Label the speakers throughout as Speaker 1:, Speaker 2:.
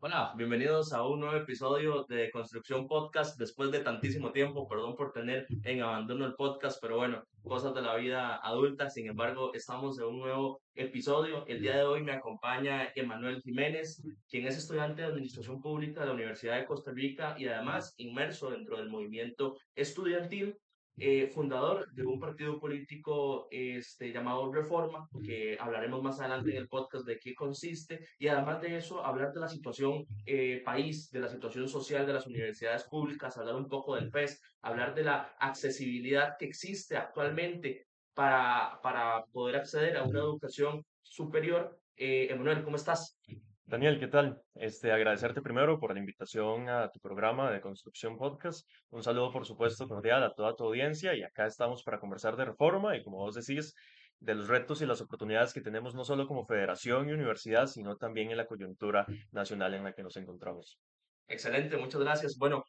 Speaker 1: Hola, bienvenidos a un nuevo episodio de Construcción Podcast después de tantísimo tiempo. Perdón por tener en abandono el podcast, pero bueno, cosas de la vida adulta. Sin embargo, estamos en un nuevo episodio. El día de hoy me acompaña Emanuel Jiménez, quien es estudiante de Administración Pública de la Universidad de Costa Rica y además inmerso dentro del movimiento estudiantil, fundador de un partido político llamado Reforma, que hablaremos más adelante en el podcast de qué consiste, y además de eso, hablar de la situación país, de la situación social de las universidades públicas, hablar un poco del FES, hablar de la accesibilidad que existe actualmente para poder acceder a una educación superior. Emanuel, ¿cómo estás?
Speaker 2: Daniel, ¿qué tal? Agradecerte primero por la invitación a tu programa de Construcción Podcast. Un saludo, por supuesto, cordial a toda tu audiencia y acá estamos para conversar de reforma y, como vos decís, de los retos y las oportunidades que tenemos no solo como federación y universidad, sino también en la coyuntura nacional en la que nos encontramos.
Speaker 1: Excelente, muchas gracias. Bueno,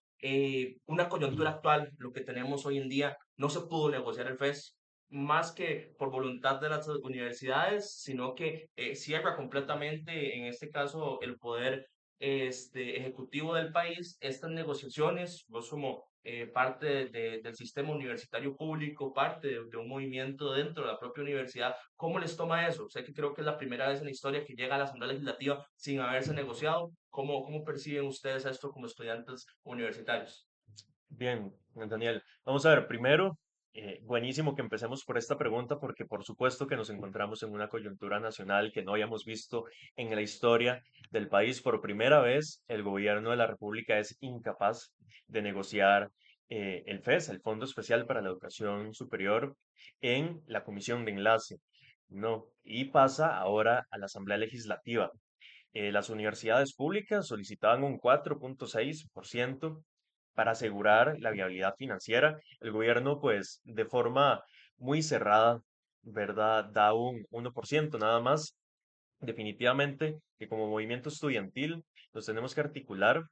Speaker 1: una coyuntura actual, lo que tenemos hoy en día, no se pudo negociar el FES, más que por voluntad de las universidades, sino que cierra completamente, en este caso, el poder ejecutivo del país, estas negociaciones. Vos como parte del sistema universitario público, parte de un movimiento dentro de la propia universidad, ¿cómo les toma eso? Sé que creo que es la primera vez en la historia que llega a la Asamblea Legislativa sin haberse negociado. ¿Cómo perciben ustedes esto como estudiantes universitarios?
Speaker 2: Bien, Daniel, vamos a ver, primero, buenísimo que empecemos por esta pregunta porque por supuesto que nos encontramos en una coyuntura nacional que no habíamos visto en la historia del país. Por primera vez, el gobierno de la República es incapaz de negociar el FES, el Fondo Especial para la Educación Superior, en la Comisión de Enlace. No, y pasa ahora a la Asamblea Legislativa. Las universidades públicas solicitaban un 4,6% para asegurar la viabilidad financiera. El gobierno, pues, de forma muy cerrada, ¿verdad? Da un 1% nada más. Definitivamente que como movimiento estudiantil nos tenemos que articular,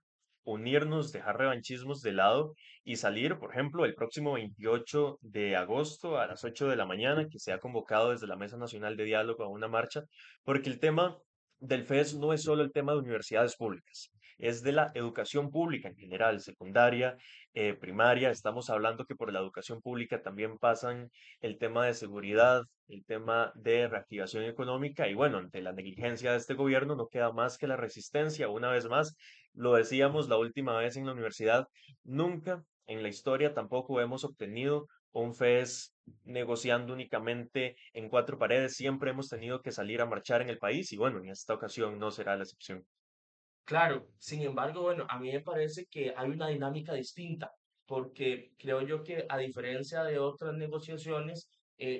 Speaker 2: unirnos, dejar revanchismos de lado y salir, por ejemplo, el próximo 28 de agosto a las 8 de la mañana, que se ha convocado desde la Mesa Nacional de Diálogo a una marcha, porque el tema del FES no es solo el tema de universidades públicas, es de la educación pública en general, secundaria, primaria. Estamos hablando que por la educación pública también pasan el tema de seguridad, el tema de reactivación económica y bueno, ante la negligencia de este gobierno no queda más que la resistencia. Una vez más, lo decíamos la última vez en la universidad, nunca en la historia tampoco hemos obtenido un FES negociando únicamente en cuatro paredes, siempre hemos tenido que salir a marchar en el país y bueno, en esta ocasión no será la excepción.
Speaker 1: Claro, sin embargo, bueno, a mí me parece que hay una dinámica distinta, porque creo yo que a diferencia de otras negociaciones,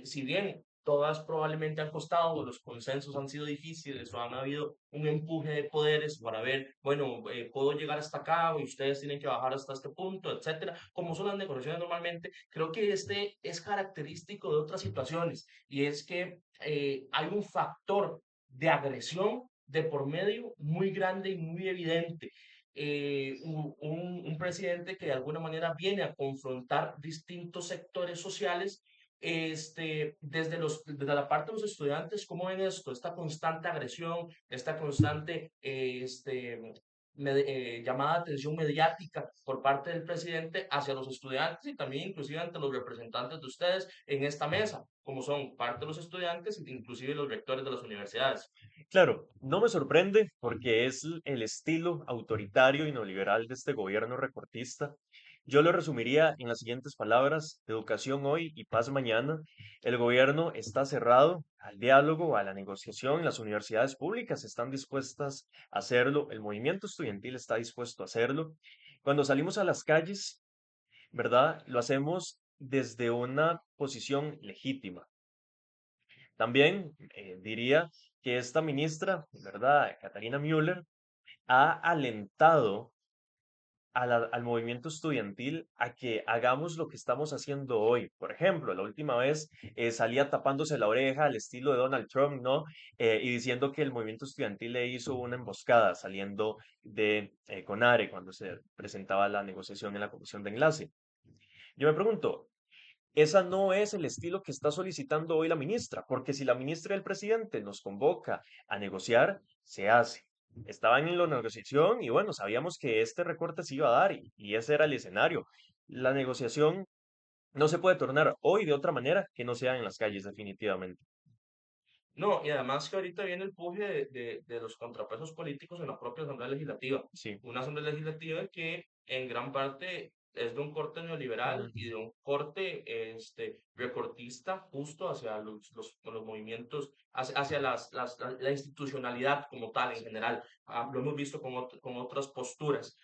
Speaker 1: si bien todas probablemente han costado, los consensos han sido difíciles o han habido un empuje de poderes para ver, bueno, puedo llegar hasta acá y ustedes tienen que bajar hasta este punto, etcétera, como son las negociaciones normalmente, creo que este es característico de otras situaciones y es que hay un factor de agresión de por medio muy grande y muy evidente. Un presidente que de alguna manera viene a confrontar distintos sectores sociales, desde la parte de los estudiantes. ¿Cómo ven esto? Esta constante agresión, esta constante llamada de atención mediática por parte del presidente hacia los estudiantes y también inclusive ante los representantes de ustedes en esta mesa, como son parte de los estudiantes e inclusive los rectores de las universidades.
Speaker 2: Claro, no me sorprende porque es el estilo autoritario y neoliberal de este gobierno recortista. Yo lo resumiría en las siguientes palabras: educación hoy y paz mañana. El gobierno está cerrado al diálogo, a la negociación. Las universidades públicas están dispuestas a hacerlo. El movimiento estudiantil está dispuesto a hacerlo. Cuando salimos a las calles, ¿verdad? Lo hacemos desde una posición legítima. También diría que esta ministra, ¿verdad? Catalina Müller, ha alentado al movimiento estudiantil a que hagamos lo que estamos haciendo hoy. Por ejemplo, la última vez salía tapándose la oreja al estilo de Donald Trump, ¿no? Y diciendo que el movimiento estudiantil le hizo una emboscada saliendo de CONARE cuando se presentaba la negociación en la comisión de enlace. Yo me pregunto, esa no es el estilo que está solicitando hoy la ministra, porque si la ministra y el presidente nos convoca a negociar, se hace. estaban en la negociación y bueno, sabíamos que este recorte se iba a dar y ese era el escenario. La negociación no se puede tornar hoy de otra manera que no sea en las calles, definitivamente.
Speaker 1: No, y además que ahorita viene el puje de los contrapesos políticos en la propia Asamblea Legislativa.
Speaker 2: Sí.
Speaker 1: Una Asamblea Legislativa que en gran parte es de un corte neoliberal y de un corte recortista justo hacia los movimientos, hacia la institucionalidad como tal en general. Lo hemos visto con otras posturas.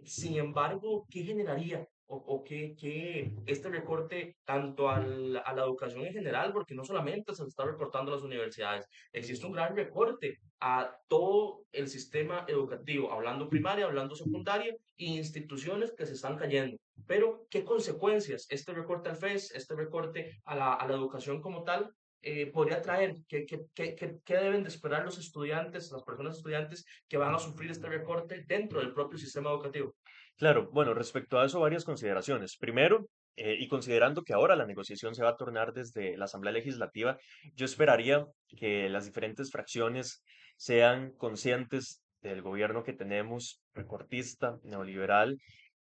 Speaker 1: Sin embargo, ¿qué generaría? O que este recorte tanto a la educación en general, porque no solamente se le está recortando a las universidades, existe un gran recorte a todo el sistema educativo, hablando primaria, hablando secundaria, e instituciones que se están cayendo. Pero, ¿qué consecuencias este recorte al FES, este recorte a la educación como tal, podría traer? ¿Qué deben de esperar los estudiantes, las personas estudiantes que van a sufrir este recorte dentro del propio sistema educativo?
Speaker 2: Claro, bueno, respecto a eso, varias consideraciones. Primero, y considerando que ahora la negociación se va a tornar desde la Asamblea Legislativa, yo esperaría que las diferentes fracciones sean conscientes del gobierno que tenemos, recortista, neoliberal.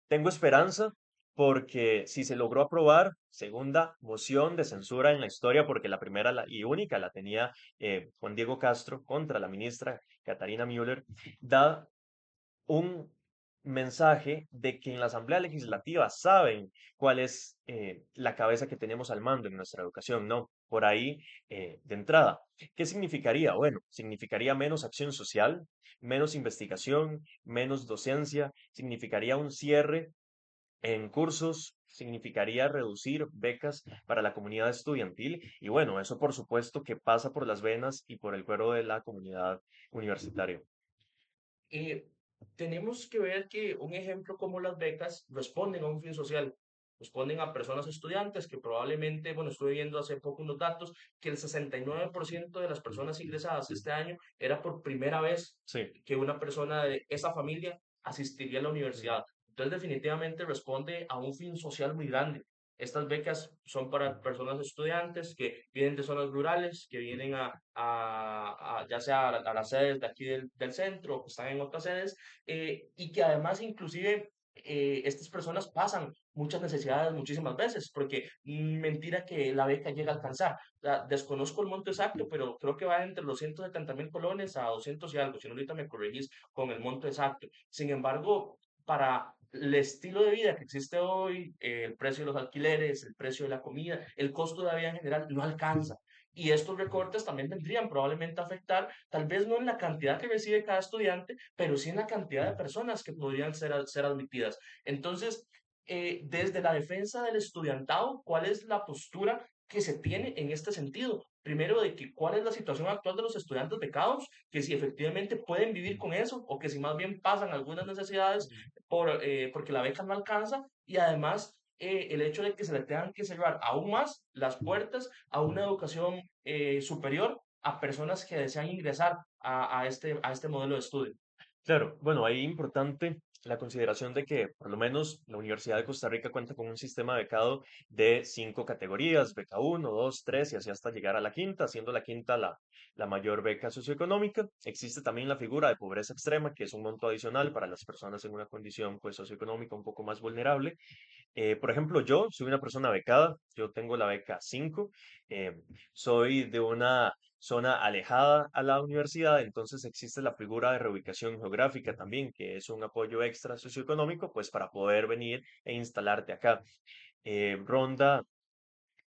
Speaker 2: Tengo esperanza porque si se logró aprobar, segunda moción de censura en la historia, porque la primera y única la tenía Juan Diego Castro contra la ministra Catarina Müller, da un mensaje de que en la Asamblea Legislativa saben cuál es la cabeza que tenemos al mando en nuestra educación, ¿no? Por ahí, de entrada. ¿Qué significaría? Bueno, significaría menos acción social, menos investigación, menos docencia, significaría un cierre en cursos, significaría reducir becas para la comunidad estudiantil y bueno, eso por supuesto que pasa por las venas y por el cuero de la comunidad universitaria.
Speaker 1: Eh, Tenemos que ver que un ejemplo como las becas responden a un fin social, responden a personas estudiantes que probablemente, bueno, estuve viendo hace poco unos datos, que el 69% de las personas ingresadas este año era por primera vez
Speaker 2: Sí.
Speaker 1: que una persona de esa familia asistiría a la
Speaker 2: Mm.
Speaker 1: universidad. Entonces, definitivamente responde a un fin social muy grande. Estas becas son para personas estudiantes que vienen de zonas rurales, que vienen ya sea a las sedes de aquí del centro o que están en otras sedes, y que además inclusive estas personas pasan muchas necesidades muchísimas veces, porque mentira que la beca llega a alcanzar. O sea, desconozco el monto exacto, pero creo que va entre los 170.000 colones a 200 y algo, si no ahorita me corregís con el monto exacto. Sin embargo, para el estilo de vida que existe hoy, el precio de los alquileres, el precio de la comida, el costo de la vida en general, no alcanza. Y estos recortes también vendrían probablemente a afectar, tal vez no en la cantidad que recibe cada estudiante, pero sí en la cantidad de personas que podrían ser admitidas. Entonces, desde la defensa del estudiantado, ¿cuál es la postura que se tiene en este sentido? Primero, de que cuál es la situación actual de los estudiantes becados, que si efectivamente pueden vivir con eso o que si más bien pasan algunas necesidades porque la beca no alcanza y además el hecho de que se le tengan que cerrar aún más las puertas a una educación superior a personas que desean ingresar a este modelo de estudio.
Speaker 2: Claro, bueno, ahí importante la consideración de que por lo menos la Universidad de Costa Rica cuenta con un sistema becado de 5 categorías, beca uno, 2, 3 y así hasta llegar a la quinta, siendo la quinta la mayor beca socioeconómica. Existe también la figura de pobreza extrema, que es un monto adicional para las personas en una condición pues, socioeconómica un poco más vulnerable. Por ejemplo, yo soy una persona becada, yo tengo la beca 5, eh, soy de una zona alejada a la universidad, entonces existe la figura de reubicación geográfica también, que es un apoyo extra socioeconómico, pues para poder venir e instalarte acá. Ronda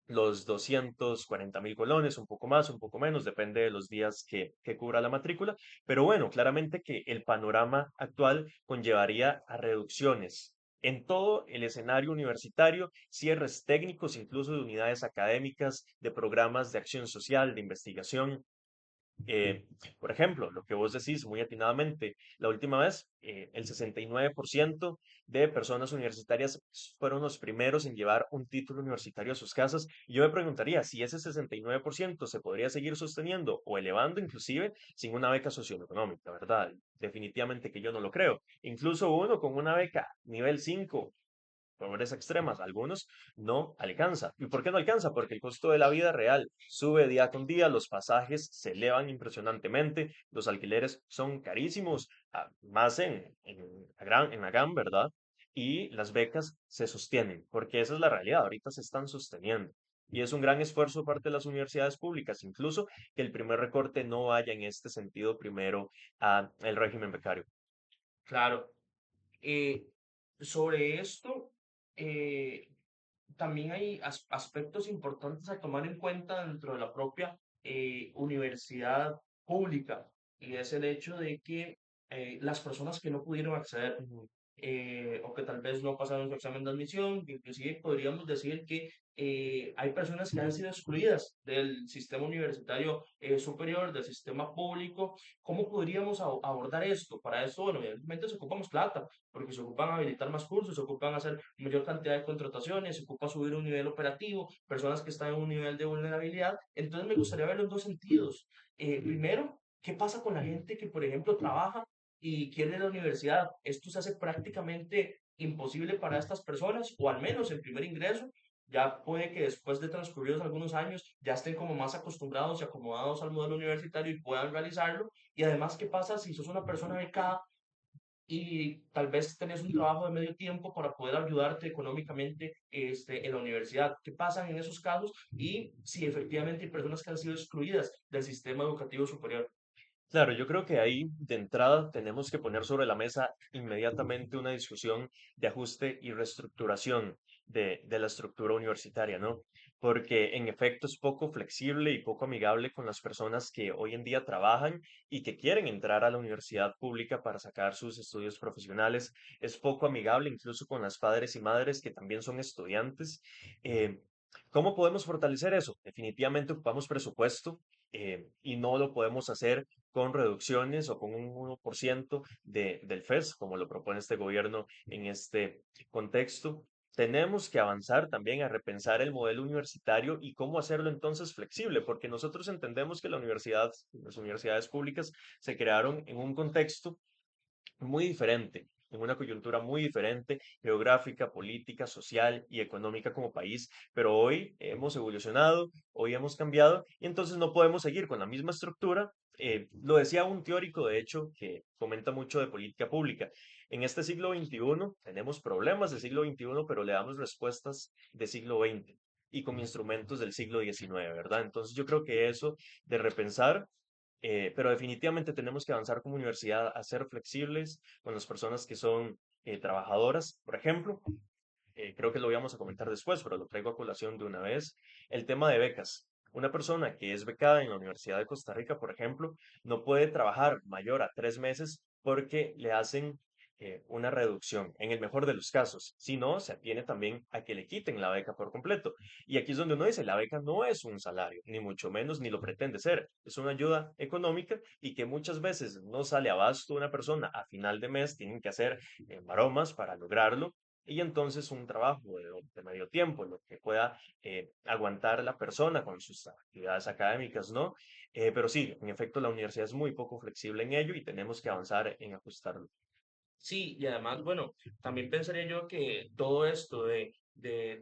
Speaker 2: los 240.000 colones, un poco más, un poco menos, depende de los días que cubra la matrícula, pero bueno, claramente que el panorama actual conllevaría a reducciones en todo el escenario universitario, cierres técnicos, incluso de unidades académicas, de programas de acción social, de investigación. Eh, por ejemplo, lo que vos decís muy atinadamente, la última vez, el 69% de personas universitarias fueron los primeros en llevar un título universitario a sus casas. Y yo me preguntaría si ese 69% se podría seguir sosteniendo o elevando inclusive sin una beca socioeconómica, ¿verdad? Definitivamente que yo no lo creo. Incluso uno con una beca nivel 5 pobreza extremas, algunos no alcanza. ¿Y por qué no alcanza? Porque el costo de la vida real sube día con día, los pasajes se elevan impresionantemente, los alquileres son carísimos, más en la GAM, ¿verdad? Y las becas se sostienen, porque esa es la realidad, ahorita se están sosteniendo. Y es un gran esfuerzo por parte de las universidades públicas, incluso que el primer recorte no vaya en este sentido primero al régimen becario.
Speaker 1: Claro. Eh, Sobre esto, eh, también hay aspectos importantes a tomar en cuenta dentro de la propia universidad pública, y es el hecho de que las personas que no pudieron acceder
Speaker 2: Ujú.
Speaker 1: o que tal vez no pasaron su examen de admisión, inclusive podríamos decir que hay personas que han sido excluidas del sistema universitario superior, del sistema público. ¿Cómo podríamos abordar esto? Para eso, bueno, evidentemente se ocupamos plata, porque se ocupan habilitar más cursos, se ocupan hacer mayor cantidad de contrataciones, se ocupa subir un nivel operativo, personas que están en un nivel de vulnerabilidad. Entonces me gustaría verlo en dos sentidos. Primero, ¿qué pasa con la gente que, por ejemplo, trabaja y quiere ir a la universidad? Esto se hace prácticamente imposible para estas personas, o al menos en primer ingreso. Ya puede que después de transcurridos algunos años ya estén como más acostumbrados y acomodados al modelo universitario y puedan realizarlo. Y además, ¿qué pasa si sos una persona becada y tal vez tenés un trabajo de medio tiempo para poder ayudarte económicamente en la universidad? ¿Qué pasa en esos casos? Y si efectivamente hay personas que han sido excluidas del sistema educativo superior.
Speaker 2: Claro, yo creo que ahí de entrada tenemos que poner sobre la mesa inmediatamente una discusión de ajuste y reestructuración de la estructura universitaria, ¿no? Porque en efecto es poco flexible y poco amigable con las personas que hoy en día trabajan y que quieren entrar a la universidad pública para sacar sus estudios profesionales. Es poco amigable incluso con las padres y madres que también son estudiantes. Eh, ¿Cómo podemos fortalecer eso? Definitivamente ocupamos presupuesto. Y no lo podemos hacer con reducciones o con un 1% del FES, como lo propone este gobierno en este contexto. Tenemos que avanzar también a repensar el modelo universitario y cómo hacerlo entonces flexible, porque nosotros entendemos que las universidades públicas se crearon en un contexto muy diferente, en una coyuntura muy diferente, geográfica, política, social y económica como país, pero hoy hemos evolucionado, hoy hemos cambiado y entonces no podemos seguir con la misma estructura. Lo decía un teórico, de hecho, que comenta mucho de política pública. En este siglo XXI tenemos problemas del siglo XXI, pero le damos respuestas del siglo XX y con instrumentos del siglo XIX, ¿verdad? Entonces yo creo que eso de repensar, pero definitivamente tenemos que avanzar como universidad a ser flexibles con las personas que son trabajadoras. Por ejemplo, creo que lo íbamos a comentar después, pero lo traigo a colación de una vez, el tema de becas. Una persona que es becada en la Universidad de Costa Rica, por ejemplo, no puede trabajar mayor a 3 meses porque le hacen una reducción, en el mejor de los casos. Si no, se atiene también a que le quiten la beca por completo. Y aquí es donde uno dice, la beca no es un salario, ni mucho menos, ni lo pretende ser. Es una ayuda económica y que muchas veces no sale abasto una persona a final de mes, tienen que hacer maromas para lograrlo y entonces un trabajo de medio tiempo, lo que pueda aguantar la persona con sus actividades académicas, ¿no? Pero sí, en efecto, la universidad es muy poco flexible en ello y tenemos que avanzar en ajustarlo.
Speaker 1: Sí, y además, bueno, también pensaría yo que todo esto de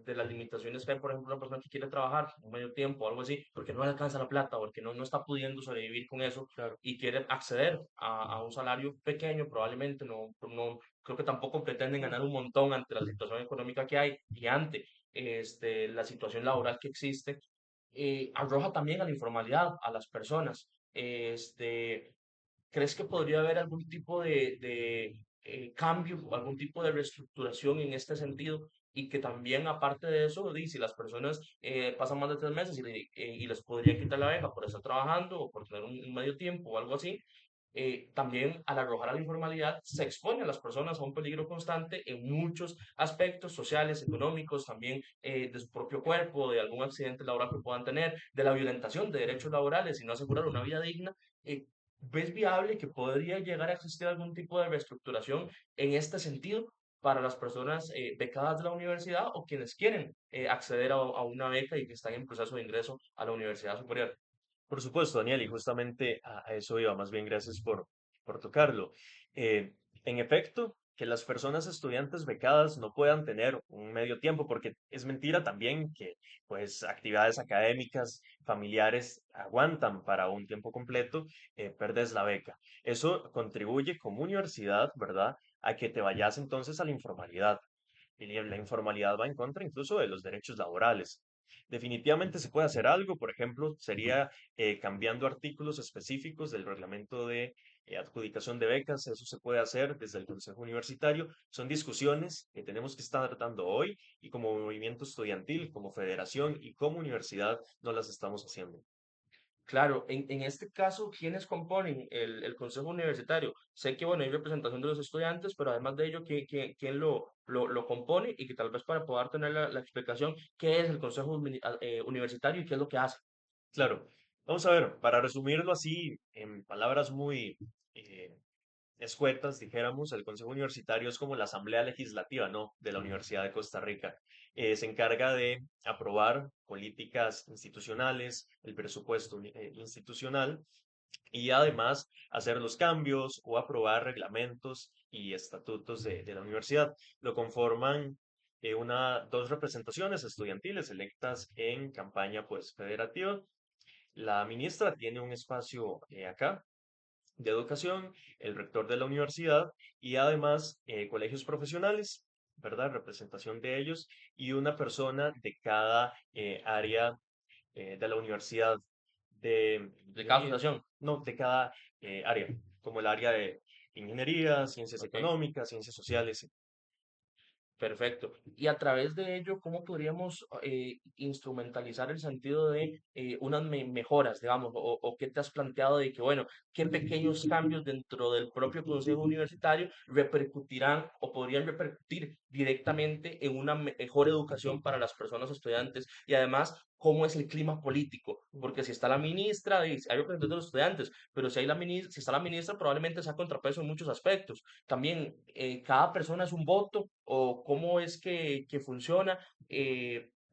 Speaker 1: las limitaciones que hay, por ejemplo, una persona que quiere trabajar un medio tiempo o algo así, porque no le alcanza la plata, porque no está pudiendo sobrevivir con eso
Speaker 2: Claro.
Speaker 1: y quiere acceder a un salario pequeño, probablemente creo que tampoco pretenden ganar un montón ante la situación económica que hay y ante la situación laboral que existe. Arroja también a la informalidad a las personas. ¿Crees que podría haber algún tipo de cambio o algún tipo de reestructuración en este sentido? Y que también, aparte de eso, si las personas pasan más de 3 meses y les podrían quitar la beca por estar trabajando o por tener un medio tiempo o algo así, también al arrojar a la informalidad se expone a las personas a un peligro constante en muchos aspectos sociales, económicos, también de su propio cuerpo, de algún accidente laboral que puedan tener, de la violentación de derechos laborales y no asegurar una vida digna. eh, ¿Ves viable que podría llegar a existir algún tipo de reestructuración en este sentido para las personas becadas de la universidad o quienes quieren acceder a una beca y que están en proceso de ingreso a la universidad superior?
Speaker 2: Por supuesto, Daniel, y justamente a eso iba, más bien gracias por tocarlo. En efecto, que las personas estudiantes becadas no puedan tener un medio tiempo, porque es mentira también que pues actividades académicas, familiares aguantan para un tiempo completo, perdes la beca. Eso contribuye como universidad, ¿verdad? A que te vayas entonces a la informalidad. Y la informalidad va en contra incluso de los derechos laborales. Definitivamente se puede hacer algo, por ejemplo, sería cambiando artículos específicos del reglamento de adjudicación de becas, eso se puede hacer desde el Consejo Universitario. Son discusiones que tenemos que estar tratando hoy y como movimiento estudiantil, como federación y como universidad no las estamos haciendo.
Speaker 1: Claro, en este caso, ¿quiénes componen el consejo universitario? Sé que, bueno, hay representación de los estudiantes, pero además de ello, ¿quién lo compone? Y que tal vez para poder tener la explicación, ¿qué es el consejo universitario y qué es lo que hace?
Speaker 2: Claro, vamos a ver, para resumirlo así en palabras muy eh, escuetas, dijéramos, el Consejo Universitario es como la Asamblea Legislativa, ¿no? De la Universidad de Costa Rica. Se encarga de aprobar políticas institucionales, el presupuesto institucional y además hacer los cambios o aprobar reglamentos y estatutos de la universidad. Lo conforman dos representaciones estudiantiles electas en campaña pues federativa. La ministra tiene un espacio acá de educación, el rector de la universidad y además colegios profesionales, ¿verdad? Representación de ellos y una persona de cada área de la universidad de
Speaker 1: De cada
Speaker 2: ingeniería,
Speaker 1: asociación.
Speaker 2: no, de cada área, como el área de ingeniería, ciencias
Speaker 1: ¿Ok?
Speaker 2: económicas, ciencias sociales.
Speaker 1: Perfecto. Y a través de ello, ¿cómo podríamos instrumentalizar el sentido de unas mejoras, digamos, o qué te has planteado de que, bueno, qué pequeños cambios dentro del propio consejo universitario repercutirán o podrían repercutir directamente en una mejor educación para las personas estudiantes y además, cómo es el clima político? Porque si está la ministra, hay representantes de los estudiantes, pero si, hay la ministra, si está la ministra, probablemente sea contrapeso en muchos aspectos. También, cada persona es un voto o cómo es que funciona.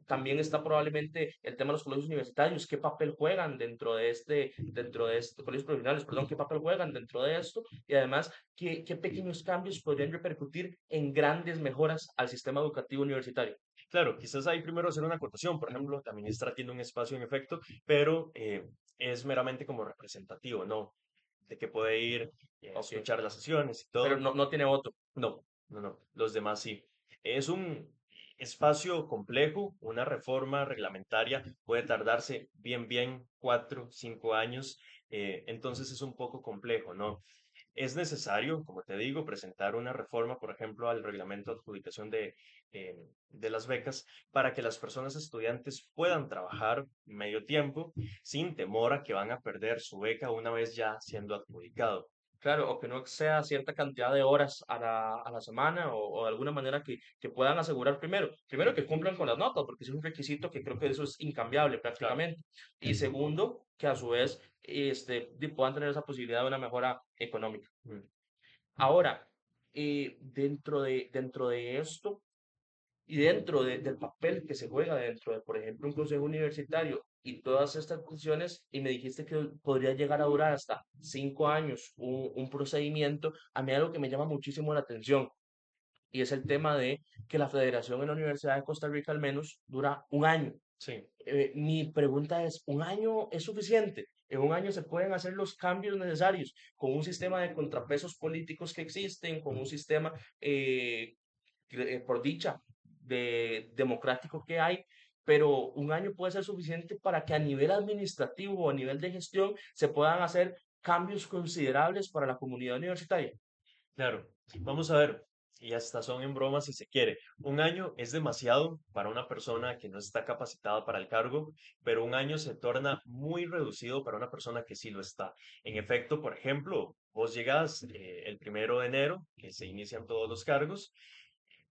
Speaker 1: También está probablemente el tema de los colegios universitarios, qué papel juegan dentro de este, colegios profesionales, perdón, qué papel juegan dentro de esto y además qué pequeños cambios podrían repercutir en grandes mejoras al sistema educativo universitario.
Speaker 2: Claro, quizás ahí primero hacer una acotación. Por ejemplo, la ministra tiene un espacio en efecto, pero es meramente como representativo, ¿no? De que puede ir a
Speaker 1: Ok,
Speaker 2: escuchar las sesiones y
Speaker 1: pero
Speaker 2: todo.
Speaker 1: no tiene voto.
Speaker 2: No, no, no. Los demás sí. Es un espacio complejo. Una reforma reglamentaria puede tardarse bien 4, 5 años. Entonces es un poco complejo, ¿no? Es necesario, como te digo, presentar una reforma, por ejemplo, al reglamento de adjudicación de las becas para que las personas estudiantes puedan trabajar medio tiempo sin temor a que van a perder su beca una vez ya siendo adjudicado.
Speaker 1: Claro, o que no exceda cierta cantidad de horas a la semana o de alguna manera que puedan asegurar primero que cumplan con las notas, porque ese es un requisito que creo que eso es incambiable
Speaker 2: Claro.
Speaker 1: prácticamente. Y segundo, que a su vez puedan tener esa posibilidad de una mejora económica.
Speaker 2: Mm.
Speaker 1: Ahora, dentro de esto, y dentro del papel que se juega dentro de, por ejemplo, un consejo universitario y todas estas funciones, y me dijiste que podría llegar a durar hasta 5 años un procedimiento, a mí algo que me llama muchísimo la atención, y es el tema de que la federación en la Universidad de Costa Rica al menos dura un año.
Speaker 2: Sí,
Speaker 1: Mi pregunta es, ¿un año es suficiente? En un año se pueden hacer los cambios necesarios con un sistema de contrapesos políticos que existen, con un sistema eh, por dicha, democrático que hay, pero un año puede ser suficiente para que a nivel administrativo o a nivel de gestión se puedan hacer cambios considerables para la comunidad universitaria.
Speaker 2: claro. Vamos a ver, y hasta son en broma si se quiere. Un año es demasiado para una persona que no está capacitada para el cargo, pero un año se torna muy reducido para una persona que sí lo está. En efecto, por ejemplo, vos llegas el 1 de enero, que se inician todos los cargos,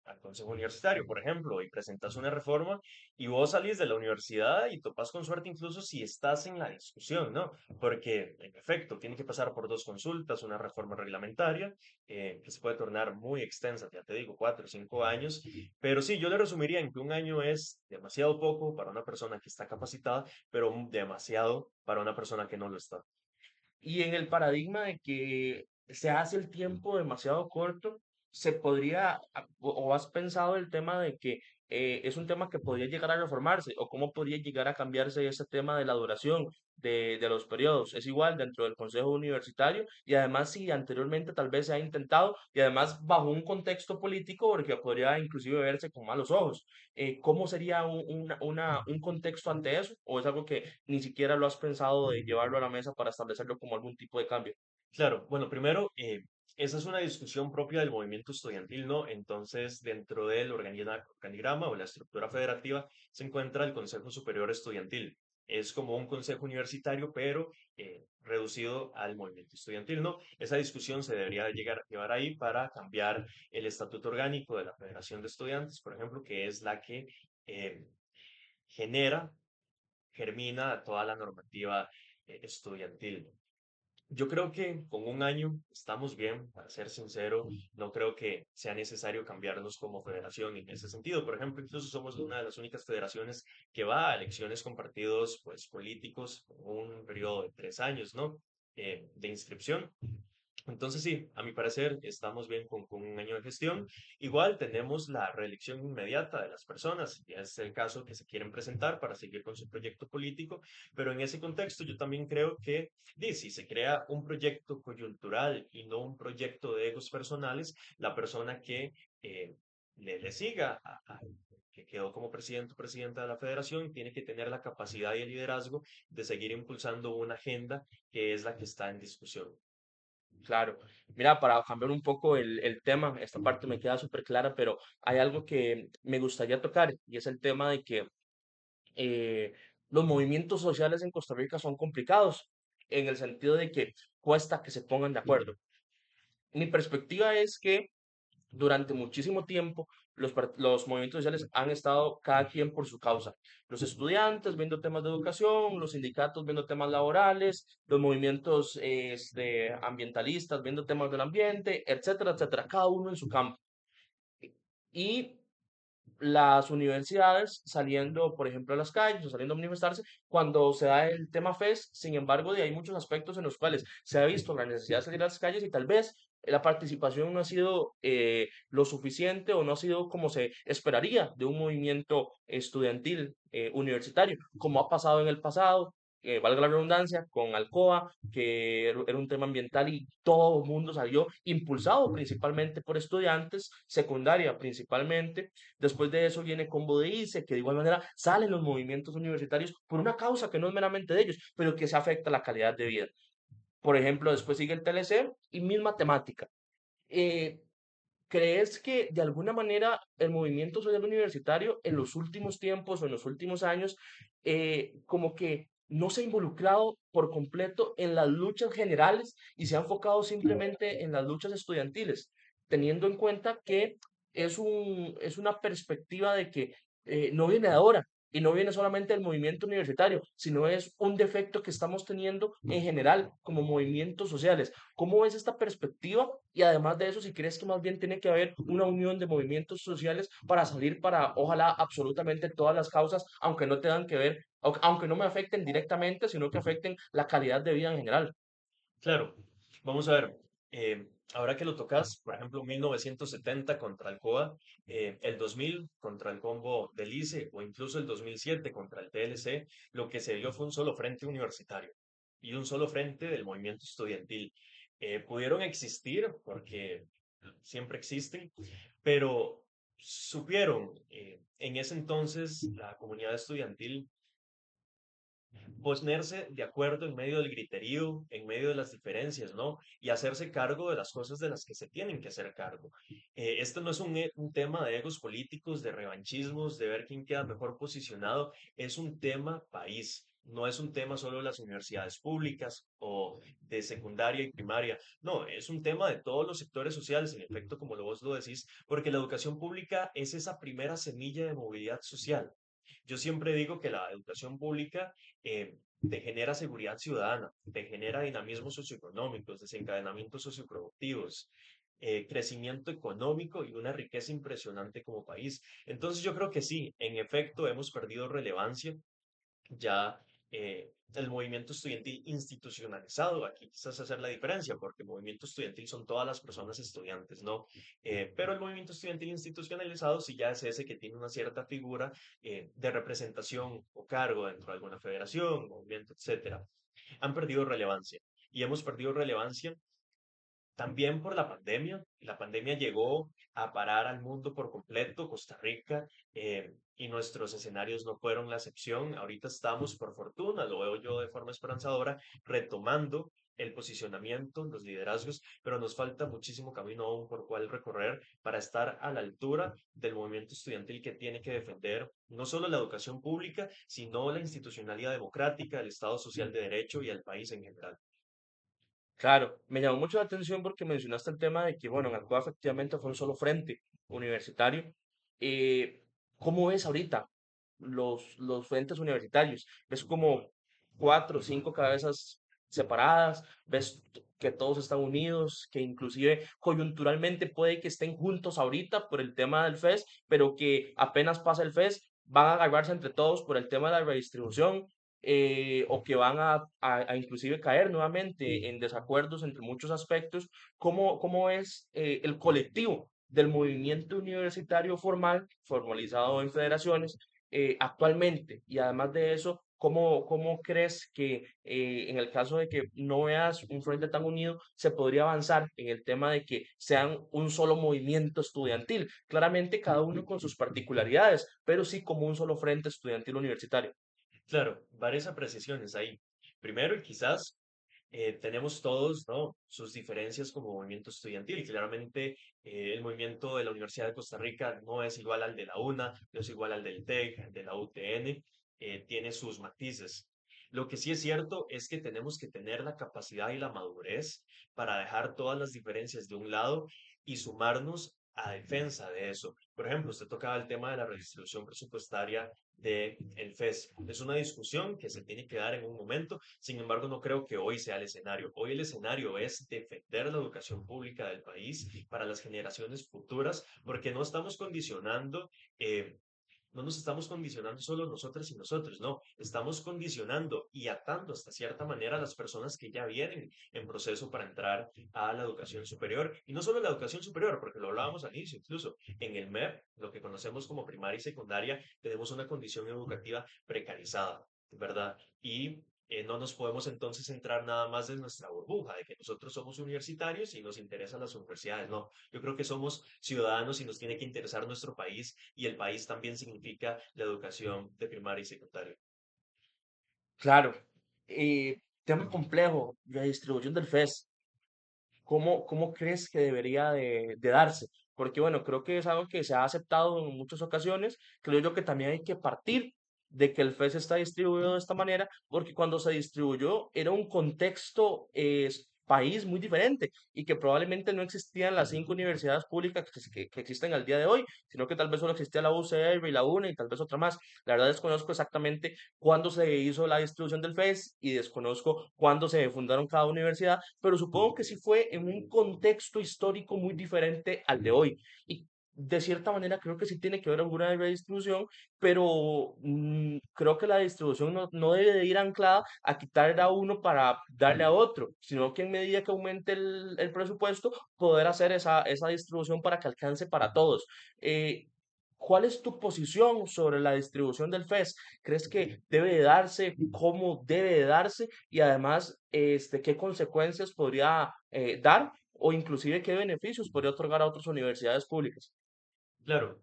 Speaker 2: al Consejo Universitario, por ejemplo, y presentas una reforma y vos salís de la universidad y topas con suerte incluso si estás en la discusión, ¿no? Porque, en efecto, tiene que pasar por dos consultas, una reforma reglamentaria, que se puede tornar muy extensa, ya te digo, 4 o 5 años, pero sí, yo le resumiría en que un año es demasiado poco para una persona que está capacitada, pero demasiado para una persona que no lo está.
Speaker 1: Y en el paradigma de que se hace el tiempo demasiado corto, se podría, o has pensado el tema de que es un tema que podría llegar a reformarse, o cómo podría llegar a cambiarse ese tema de la duración de los periodos? Es igual dentro del Consejo Universitario y además si anteriormente tal vez se ha intentado y además bajo un contexto político porque podría inclusive verse con malos ojos. ¿Cómo sería un contexto ante eso? ¿O es algo que ni siquiera lo has pensado de llevarlo a la mesa para establecerlo como algún tipo de cambio?
Speaker 2: Claro, bueno, primero, esa es una discusión propia del movimiento estudiantil, ¿no? Entonces, dentro del organigrama o la estructura federativa se encuentra el Consejo Superior Estudiantil. Es como un consejo universitario, pero reducido al movimiento estudiantil, ¿no? Esa discusión se debería llevar ahí para cambiar el estatuto orgánico de la Federación de Estudiantes, por ejemplo, que es la que eh, genera, germina toda la normativa estudiantil. Yo creo que con un año estamos bien, para ser sincero, no creo que sea necesario cambiarnos como federación en ese sentido. Por ejemplo, incluso somos una de las únicas federaciones que va a elecciones con partidos pues, políticos con un periodo de 3 años, ¿no? De inscripción. Entonces, sí, a mi parecer estamos bien con un año de gestión. Igual tenemos la reelección inmediata de las personas, y es el caso que se quieren presentar para seguir con su proyecto político, pero en ese contexto yo también creo que si se crea un proyecto coyuntural y no un proyecto de egos personales, la persona que le siga que quedó como presidente o presidenta de la federación tiene que tener la capacidad y el liderazgo de seguir impulsando una agenda que es la que está en discusión.
Speaker 1: Claro. Mira, para cambiar un poco el tema, esta parte me queda súper clara, pero hay algo que me gustaría tocar y es el tema de que eh, los movimientos sociales en Costa Rica son complicados en el sentido de que cuesta que se pongan de acuerdo. Mi perspectiva es que durante muchísimo tiempo los movimientos sociales han estado cada quien por su causa. Los estudiantes viendo temas de educación, los sindicatos viendo temas laborales, los movimientos ambientalistas viendo temas del ambiente, etcétera, etcétera, cada uno en su campo. Y las universidades saliendo, por ejemplo, a las calles o saliendo a manifestarse cuando se da el tema FES. Sin embargo, hay muchos aspectos en los cuales se ha visto la necesidad de salir a las calles y tal vez la participación no ha sido lo suficiente o no ha sido como se esperaría de un movimiento estudiantil universitario, como ha pasado en el pasado. Valga la redundancia, con Alcoa, que era un tema ambiental y todo el mundo salió impulsado principalmente por estudiantes, secundaria principalmente. Después de eso viene Combo de ICE, que de igual manera salen los movimientos universitarios por una causa que no es meramente de ellos, pero que se afecta la calidad de vida. Por ejemplo, después sigue el TLC y misma temática. Eh, ¿Crees que de alguna manera el movimiento social universitario en los últimos tiempos o en los últimos años como que no se ha involucrado por completo en las luchas generales y se ha enfocado simplemente en las luchas estudiantiles, teniendo en cuenta que es una perspectiva de que no viene de ahora y no viene solamente del movimiento universitario, sino es un defecto que estamos teniendo en general como movimientos sociales? ¿Cómo ves esta perspectiva? Y además de eso, si crees que más bien tiene que haber una unión de movimientos sociales para salir para, ojalá, absolutamente todas las causas, aunque no tengan que ver, aunque no me afecten directamente, sino que afecten la calidad de vida en general.
Speaker 2: Claro, vamos a ver, ahora que lo tocas, por ejemplo, 1970 contra Alcoa, el 2000 contra el combo del ICE o incluso el 2007 contra el TLC, lo que se dio fue un solo frente universitario y un solo frente del movimiento estudiantil. Pudieron existir porque siempre existen, pero supieron en ese entonces la comunidad estudiantil ponerse de acuerdo en medio del griterío, en medio de las diferencias, ¿no? Y hacerse cargo de las cosas de las que se tienen que hacer cargo. Esto no es un tema de egos políticos, de revanchismos, de ver quién queda mejor posicionado, es un tema país. No es un tema solo de las universidades públicas o de secundaria y primaria. No, es un tema de todos los sectores sociales, en efecto, como vos lo decís, porque la educación pública es esa primera semilla de movilidad social. Yo siempre digo que la educación pública te genera seguridad ciudadana, te genera dinamismos socioeconómicos, desencadenamientos socioproductivos, crecimiento económico y una riqueza impresionante como país. Entonces yo creo que sí, en efecto hemos perdido relevancia. Ya el movimiento estudiantil institucionalizado. Aquí quizás hacer la diferencia, porque el movimiento estudiantil son todas las personas estudiantes, ¿no? Pero el movimiento estudiantil institucionalizado sí ya es ese que tiene una cierta figura de representación o cargo dentro de alguna federación, movimiento, etcétera. Han perdido relevancia y hemos perdido relevancia también por la pandemia. La pandemia llegó a parar al mundo por completo, Costa Rica, y nuestros escenarios no fueron la excepción. Ahorita estamos, por fortuna, lo veo yo de forma esperanzadora, retomando el posicionamiento, los liderazgos, pero nos falta muchísimo camino aún por cuál recorrer para estar a la altura del movimiento estudiantil que tiene que defender no solo la educación pública, sino la institucionalidad democrática, el Estado social de derecho y el país en general.
Speaker 1: Claro, me llamó mucho la atención porque mencionaste el tema de que, bueno, en Alcoa efectivamente fue un solo frente universitario. Eh, ¿Cómo ves ahorita los frentes universitarios? ¿Ves como cuatro o cinco cabezas separadas? ¿Ves que todos están unidos? Que inclusive coyunturalmente puede que estén juntos ahorita por el tema del FES, pero que apenas pasa el FES van a agarrarse entre todos por el tema de la redistribución, o que van a inclusive caer nuevamente en desacuerdos entre muchos aspectos. ¿Cómo es el colectivo del movimiento universitario formal, formalizado en federaciones, actualmente? Y además de eso, ¿cómo crees que en el caso de que no veas un frente tan unido, se podría avanzar en el tema de que sean un solo movimiento estudiantil? Claramente cada uno con sus particularidades, pero sí como un solo frente estudiantil universitario.
Speaker 2: Claro, varias apreciaciones ahí. Primero, y quizás tenemos todos, ¿no? Sus diferencias como movimiento estudiantil. Claramente, el movimiento de la Universidad de Costa Rica no es igual al de la UNA, no es igual al del TEC, al de la UTN, tiene sus matices. Lo que sí es cierto es que tenemos que tener la capacidad y la madurez para dejar todas las diferencias de un lado y sumarnos a defensa de eso. Por ejemplo, usted tocaba el tema de la redistribución presupuestaria del FES. Es una discusión que se tiene que dar en un momento. Sin embargo, no creo que hoy sea el escenario. Hoy el escenario es defender la educación pública del país para las generaciones futuras, porque no estamos condicionando, no nos estamos condicionando solo nosotras y nosotros, no, estamos condicionando y atando hasta cierta manera a las personas que ya vienen en proceso para entrar a la educación superior. Y no solo la educación superior, porque lo hablábamos al inicio, incluso en el MEP, lo que conocemos como primaria y secundaria, tenemos una condición educativa precarizada, ¿verdad? Y no nos podemos entonces centrar nada más en nuestra burbuja, de que nosotros somos universitarios y nos interesan las universidades. No, yo creo que somos ciudadanos y nos tiene que interesar nuestro país y el país también significa la educación de primaria y secundaria.
Speaker 1: Claro. Tema complejo, la distribución del FES. ¿Cómo crees que debería de darse? Porque bueno, creo que es algo que se ha aceptado en muchas ocasiones. Creo yo que también hay que partir de que el FES está distribuido de esta manera, porque cuando se distribuyó era un contexto, país muy diferente y que probablemente no existían las cinco universidades públicas que existen al día de hoy, sino que tal vez solo existía la UCR y la UNE y tal vez otra más. La verdad desconozco exactamente cuándo se hizo la distribución del FES y desconozco cuándo se fundaron cada universidad, pero supongo que sí fue en un contexto histórico muy diferente al de hoy. Y de cierta manera creo que sí tiene que haber alguna redistribución, pero creo que la distribución no debe de ir anclada a quitarle a uno para darle a otro, sino que en medida que aumente el presupuesto, poder hacer esa distribución para que alcance para todos. Eh, ¿Cuál es tu posición sobre la distribución del FES? ¿Crees que debe de darse? ¿Cómo debe de darse? Y además, ¿qué consecuencias podría dar? O inclusive qué beneficios podría otorgar a otras universidades públicas.
Speaker 2: Claro,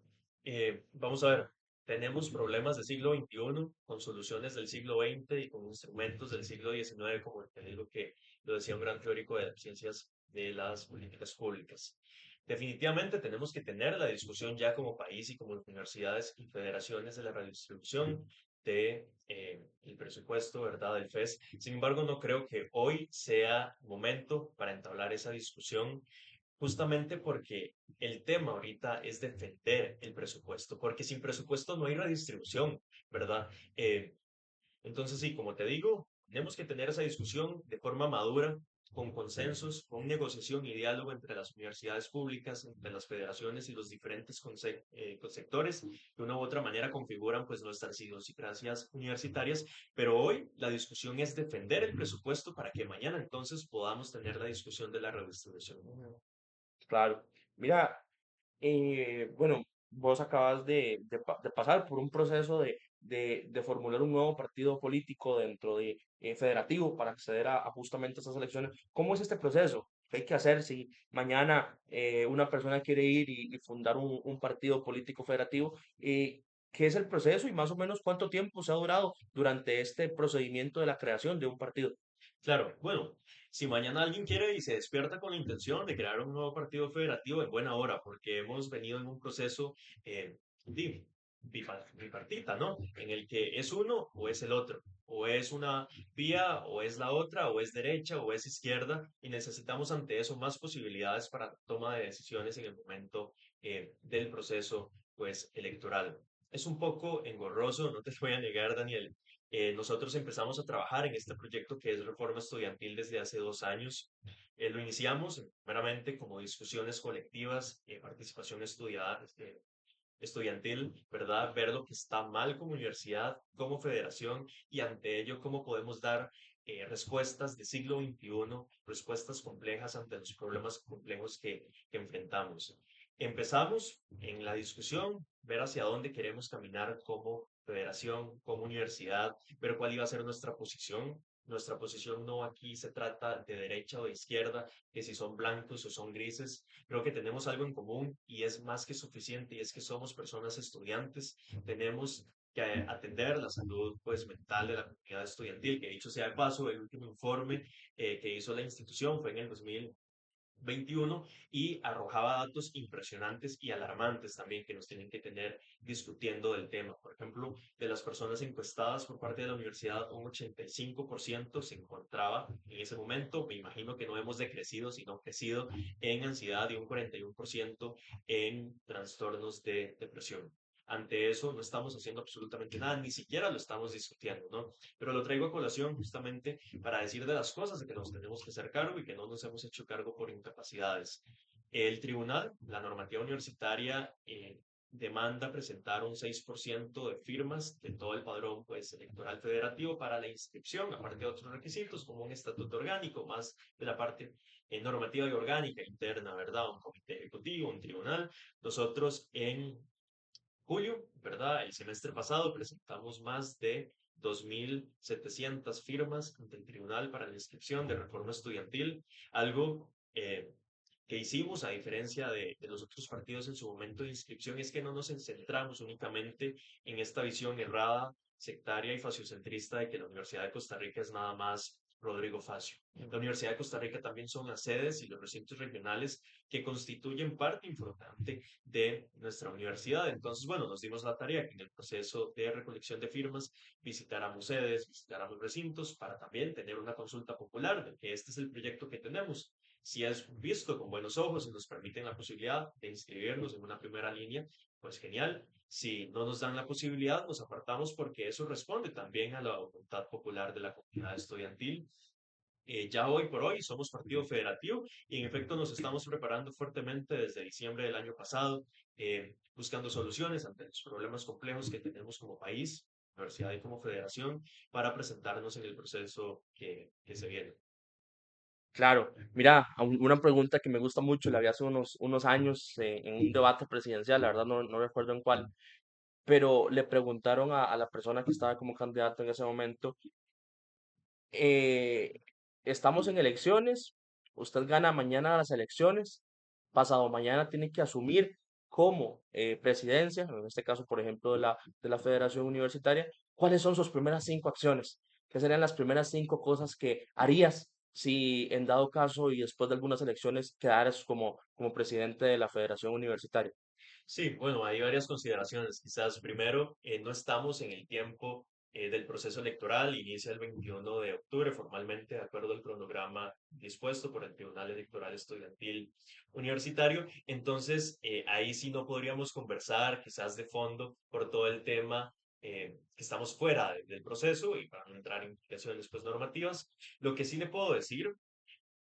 Speaker 2: vamos a ver, tenemos problemas del siglo XXI con soluciones del siglo XX y con instrumentos del siglo XIX, como te digo que lo decía un gran teórico de las ciencias de las políticas públicas. Definitivamente tenemos que tener la discusión ya como país y como universidades y federaciones de la redistribución de el presupuesto, ¿verdad?, del FES. Sin embargo, no creo que hoy sea momento para entablar esa discusión, justamente porque el tema ahorita es defender el presupuesto, porque sin presupuesto no hay redistribución, ¿verdad? Entonces, sí, como te digo, tenemos que tener esa discusión de forma madura, con consensos, con negociación y diálogo entre las universidades públicas, entre las federaciones y los diferentes sectores, de una u otra manera configuran pues nuestras idiosincrasias universitarias, pero hoy la discusión es defender el presupuesto para que mañana entonces podamos tener la discusión de la redistribución.
Speaker 1: Claro. Mira, bueno, vos acabas de pasar por un proceso de formular un nuevo partido político dentro de federativo para acceder a justamente esas elecciones. ¿Cómo es este proceso? ¿Qué hay que hacer si mañana una persona quiere ir y fundar un partido político federativo? ¿Qué es el proceso y más o menos cuánto tiempo se ha durado durante este procedimiento de la creación de un partido?
Speaker 2: Claro, bueno, si mañana alguien quiere y se despierta con la intención de crear un nuevo partido federativo, en buena hora, porque hemos venido en un proceso di- bipartita, ¿no? En el que es uno o es el otro, o es una vía o es la otra, o es derecha o es izquierda, y necesitamos ante eso más posibilidades para toma de decisiones en el momento del proceso, pues, electoral. Es un poco engorroso, no te voy a negar, Daniel. Nosotros empezamos a trabajar en este proyecto que es Reforma Estudiantil desde hace 2 años. Lo iniciamos meramente como discusiones colectivas, participación estudiantil, ¿verdad? Ver lo que está mal como universidad, como federación y ante ello cómo podemos dar respuestas de siglo XXI, respuestas complejas ante los problemas complejos que enfrentamos. Empezamos en la discusión, ver hacia dónde queremos caminar como federación, como universidad, pero cuál iba a ser nuestra posición. Nuestra posición no aquí se trata de derecha o de izquierda, que si son blancos o son grises, creo que tenemos algo en común y es más que suficiente y es que somos personas estudiantes, tenemos que atender la salud pues mental de la comunidad estudiantil, que dicho sea de paso, el último informe que hizo la institución fue en el 2021 y arrojaba datos impresionantes y alarmantes también que nos tienen que tener discutiendo del tema. Por ejemplo, de las personas encuestadas por parte de la universidad, un 85% se encontraba en ese momento, me imagino que no hemos decrecido, sino crecido en ansiedad y un 41% en trastornos de depresión. Ante eso no estamos haciendo absolutamente nada, ni siquiera lo estamos discutiendo, ¿no? Pero lo traigo a colación justamente para decir de las cosas de que nos tenemos que hacer cargo y que no nos hemos hecho cargo por incapacidades. El tribunal, la normativa universitaria, demanda presentar un 6% de firmas de todo el padrón pues, electoral federativo para la inscripción, aparte de otros requisitos como un estatuto orgánico, más de la parte normativa y orgánica interna, ¿verdad? Un comité ejecutivo, un tribunal. Nosotros en julio, ¿verdad? El semestre pasado presentamos más de 2.700 firmas ante el tribunal para la inscripción de reforma estudiantil, algo que hicimos a diferencia de los otros partidos en su momento de inscripción es que no nos centramos únicamente en esta visión errada, sectaria y faciocentrista de que la Universidad de Costa Rica es nada más Rodrigo Facio. La Universidad de Costa Rica también son las sedes y los recintos regionales que constituyen parte importante de nuestra universidad. Entonces, bueno, nos dimos la tarea que en el proceso de recolección de firmas visitáramos sedes, visitáramos recintos para también tener una consulta popular de que este es el proyecto que tenemos. Si es visto con buenos ojos y nos permiten la posibilidad de inscribirnos en una primera línea, pues genial. Si no nos dan la posibilidad, nos apartamos porque eso responde también a la voluntad popular de la comunidad estudiantil. Ya hoy por hoy somos partido federativo y en efecto nos estamos preparando fuertemente desde diciembre del año pasado, buscando soluciones ante los problemas complejos que tenemos como país, universidad y como federación, para presentarnos en el proceso que se viene.
Speaker 1: Claro, mira, una pregunta que me gusta mucho, la vi hace unos años en un debate presidencial, la verdad no recuerdo en cuál, pero le preguntaron a la persona que estaba como candidato en ese momento, eh, estamos en elecciones, usted gana mañana las elecciones, pasado mañana tiene que asumir como presidencia, en este caso, por ejemplo, de la Federación Universitaria, ¿cuáles son sus primeras 5 acciones? ¿Qué serían las primeras 5 cosas que harías si en dado caso y después de algunas elecciones quedaras como presidente de la Federación Universitaria?
Speaker 2: Sí, bueno, hay varias consideraciones. Quizás primero, no estamos en el tiempo del proceso electoral, inicia el 21 de octubre formalmente, de acuerdo al cronograma dispuesto por el Tribunal Electoral Estudiantil Universitario. Entonces, ahí sí no podríamos conversar quizás de fondo por todo el tema que estamos fuera del proceso y para no entrar en implicaciones pues, normativas. Lo que sí le puedo decir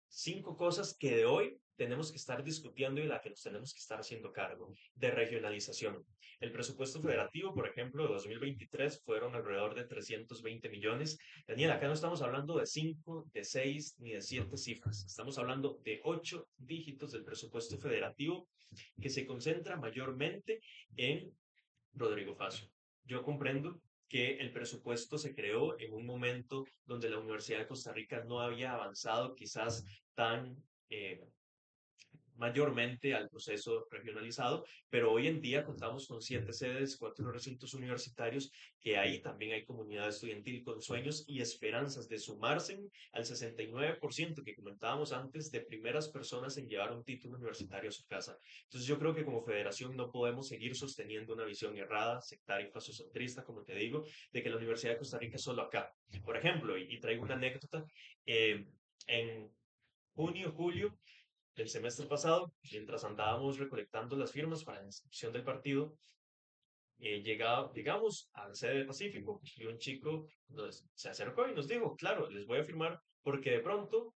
Speaker 2: cinco cosas que de hoy tenemos que estar discutiendo y de las que nos tenemos que estar haciendo cargo. De regionalización. El presupuesto federativo, por ejemplo, de 2023 fueron alrededor de 320 millones. Daniel, acá no estamos hablando de 5, de 6 ni de 7 cifras. Estamos hablando de 8 dígitos del presupuesto federativo que se concentra mayormente en Rodrigo Facio. Yo comprendo que el presupuesto se creó en un momento donde la Universidad de Costa Rica no había avanzado quizás tan mayormente al proceso regionalizado, pero hoy en día contamos con 7 sedes, 4 recintos universitarios, que ahí también hay comunidad estudiantil con sueños y esperanzas de sumarse al 69% que comentábamos antes de primeras personas en llevar un título universitario a su casa. Entonces yo creo que como federación no podemos seguir sosteniendo una visión errada, sectaria y fasocentrista, como te digo, de que la Universidad de Costa Rica es solo acá. Por ejemplo, y traigo una anécdota, en junio, julio, el semestre pasado, mientras andábamos recolectando las firmas para la inscripción del partido, llegamos a la sede de Pacífico y un chico se acercó y nos dijo, claro, les voy a firmar porque de pronto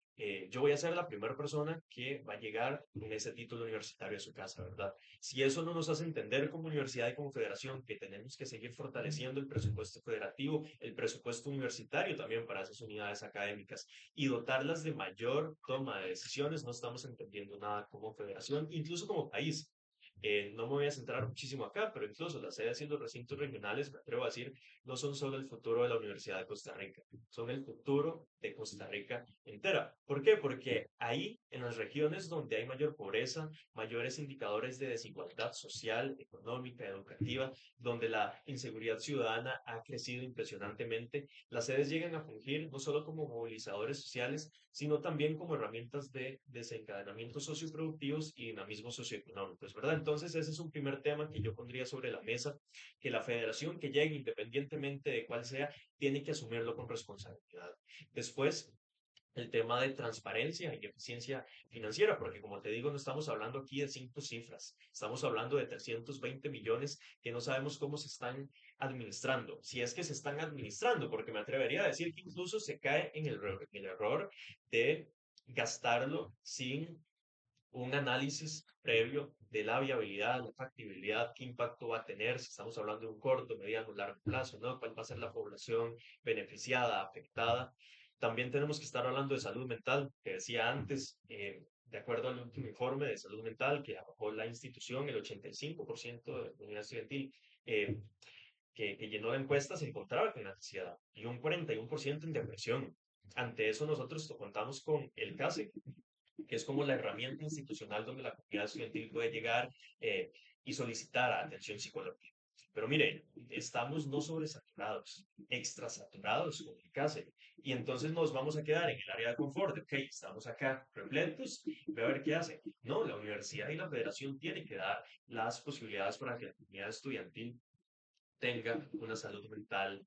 Speaker 2: yo voy a ser la primera persona que va a llegar con ese título universitario a su casa, ¿verdad? Si eso no nos hace entender como universidad y como federación que tenemos que seguir fortaleciendo el presupuesto federativo, el presupuesto universitario también para esas unidades académicas y dotarlas de mayor toma de decisiones, no estamos entendiendo nada como federación, incluso como país. No me voy a centrar muchísimo acá, pero incluso las sedes y los recintos regionales, me atrevo a decir, no son solo el futuro de la Universidad de Costa Rica, son el futuro de Costa Rica entera. ¿Por qué? Porque ahí, en las regiones donde hay mayor pobreza, mayores indicadores de desigualdad social, económica, educativa, donde la inseguridad ciudadana ha crecido impresionantemente, las sedes llegan a fungir no solo como movilizadores sociales, sino también como herramientas de desencadenamiento socioproductivos y dinamismo socioeconómico, ¿verdad? Entonces, ese es un primer tema que yo pondría sobre la mesa, que la federación que llegue, independientemente de cuál sea, tiene que asumirlo con responsabilidad. Después, el tema de transparencia y eficiencia financiera, porque como te digo, no estamos hablando aquí de 5 cifras, estamos hablando de 320 millones que no sabemos cómo se están administrando, si es que se están administrando, porque me atrevería a decir que incluso se cae en el error de gastarlo sin un análisis previo de la viabilidad, la factibilidad, qué impacto va a tener, si estamos hablando de un corto, mediano, largo plazo, ¿no? ¿Cuál va a ser la población beneficiada, afectada? También tenemos que estar hablando de salud mental, que decía antes, de acuerdo al último informe de salud mental que arrojó la institución, el 85% de la comunidad estudiantil eh, que llenó la encuesta se encontraba con ansiedad y un 41% en depresión. Ante eso nosotros contamos con el CASE, que es como la herramienta institucional donde la comunidad estudiantil puede llegar y solicitar atención psicológica. Pero mire, estamos no sobresaturados, extrasaturados con el cáncer. Y entonces nos vamos a quedar en el área de confort. Ok, estamos acá repletos, voy a ver qué hace. No, la universidad y la federación tienen que dar las posibilidades para que la comunidad estudiantil tenga una salud mental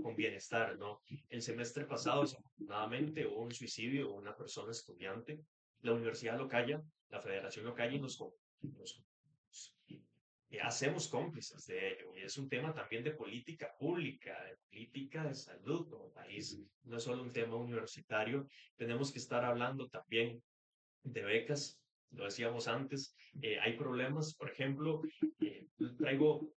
Speaker 2: con bienestar, ¿no? El semestre pasado, desafortunadamente, hubo un suicidio de una persona estudiante. La universidad lo calla, la federación lo calla y hacemos cómplices de ello. Y es un tema también de política pública, de política de salud como país. No es solo un tema universitario. Tenemos que estar hablando también de becas. Lo decíamos antes, hay problemas, por ejemplo, traigo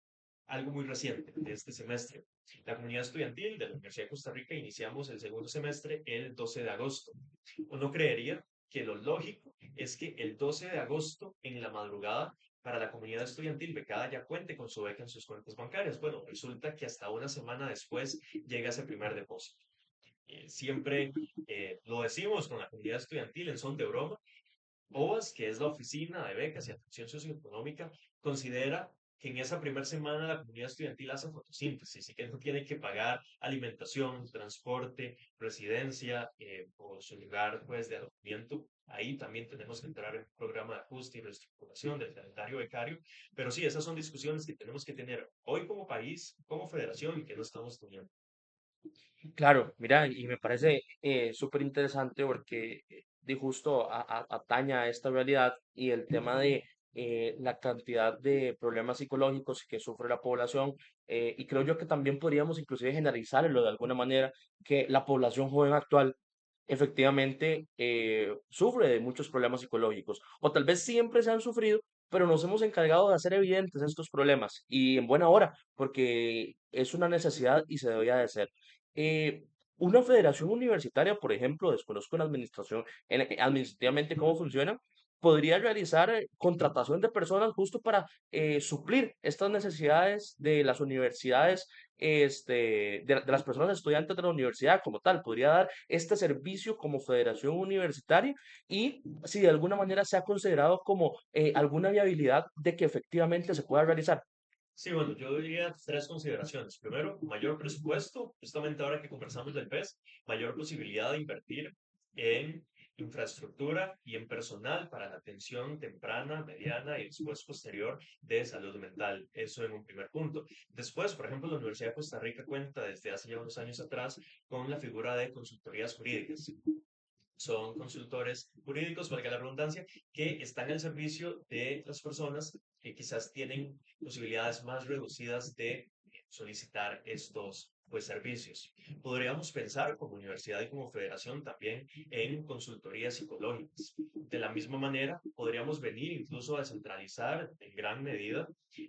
Speaker 2: algo muy reciente de este semestre. La comunidad estudiantil de la Universidad de Costa Rica iniciamos el segundo semestre el 12 de agosto. Uno creería que lo lógico es que el 12 de agosto en la madrugada para la comunidad estudiantil becada ya cuente con su beca en sus cuentas bancarias. Bueno, resulta que hasta una semana después llega ese primer depósito. Siempre lo decimos con la comunidad estudiantil en son de broma. OAS, que es la Oficina de Becas y Atención Socioeconómica, considera que en esa primera semana la comunidad estudiantil hace fotosíntesis y que no tiene que pagar alimentación, transporte, residencia o su lugar pues, de alojamiento. Ahí también tenemos que entrar en un programa de ajuste y reestructuración del calendario becario. Pero sí, esas son discusiones que tenemos que tener hoy como país, como federación y que no estamos teniendo.
Speaker 3: Claro, mira, y me parece súper interesante porque de justo atañe a esta realidad y el tema de la cantidad de problemas psicológicos que sufre la población, y creo yo que también podríamos inclusive generalizarlo de alguna manera, que la población joven actual efectivamente sufre de muchos problemas psicológicos, o tal vez siempre se han sufrido, pero nos hemos encargado de hacer evidentes estos problemas y en buena hora, porque es una necesidad y se debía de hacer. Eh, una federación universitaria, por ejemplo, desconozco en administración, administrativamente cómo funciona, podría realizar contratación de personas justo para suplir estas necesidades de las universidades, de las personas estudiantes de la universidad como tal. Podría dar este servicio como federación universitaria y si de alguna manera se ha considerado como alguna viabilidad de que efectivamente se pueda realizar.
Speaker 2: Sí, bueno, yo diría tres consideraciones. Primero, mayor presupuesto, justamente ahora que conversamos del PES, mayor posibilidad de invertir en infraestructura y en personal para la atención temprana, mediana y después posterior de salud mental. Eso en un primer punto. Después, por ejemplo, la Universidad de Costa Rica cuenta desde hace ya unos años atrás con la figura de consultorías jurídicas. Son consultores jurídicos, valga la redundancia, que están al servicio de las personas que quizás tienen posibilidades más reducidas de solicitar estos servicios. Podríamos pensar como universidad y como federación también en consultorías psicológicas. De la misma manera, podríamos venir incluso a descentralizar en gran medida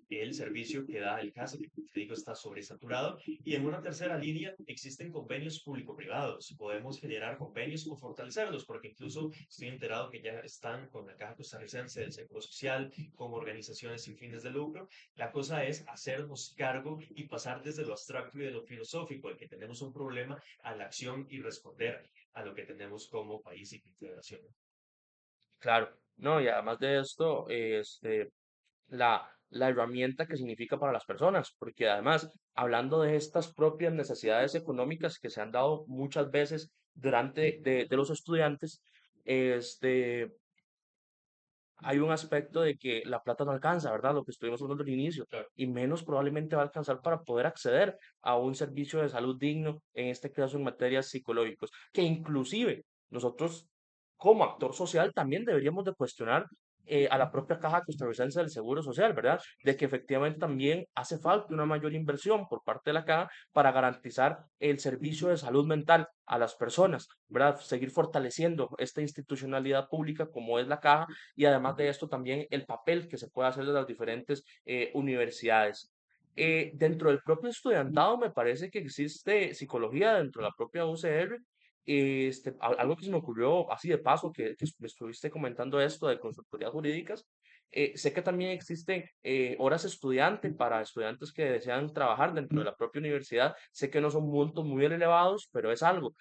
Speaker 2: el servicio que da el CASE, que te digo está sobresaturado, y en una tercera línea existen convenios público-privados. Podemos generar convenios o fortalecerlos, porque incluso estoy enterado que ya están con la Caja Costarricense del Seguro Social, con organizaciones sin fines de lucro. La cosa es hacernos cargo y pasar desde lo abstracto y de lo filosófico, el que tenemos un problema, a la acción y responder a lo que tenemos como país y confederación.
Speaker 3: Claro, no, y además de esto, la herramienta que significa para las personas, porque además, hablando de estas propias necesidades económicas que se han dado muchas veces durante de los estudiantes, este, hay un aspecto de que la plata no alcanza, ¿verdad? Lo que estuvimos hablando al inicio,
Speaker 2: Claro.
Speaker 3: y menos probablemente va a alcanzar para poder acceder a un servicio de salud digno, en este caso en materias psicológicas, que inclusive nosotros como actor social también deberíamos de cuestionar a la propia Caja Costarricense del Seguro Social, ¿verdad? De que efectivamente también hace falta una mayor inversión por parte de la Caja para garantizar el servicio de salud mental a las personas, ¿verdad? Seguir fortaleciendo esta institucionalidad pública como es la Caja y además de esto también el papel que se puede hacer de las diferentes universidades. Dentro del propio estudiantado me parece que existe psicología dentro de la propia UCR. Algo que se me ocurrió así de paso, que me estuviste comentando esto de consultorías jurídicas. Sé que también existen horas estudiante para estudiantes que desean trabajar dentro de la propia universidad. Sé que no son montos muy elevados, pero es algo.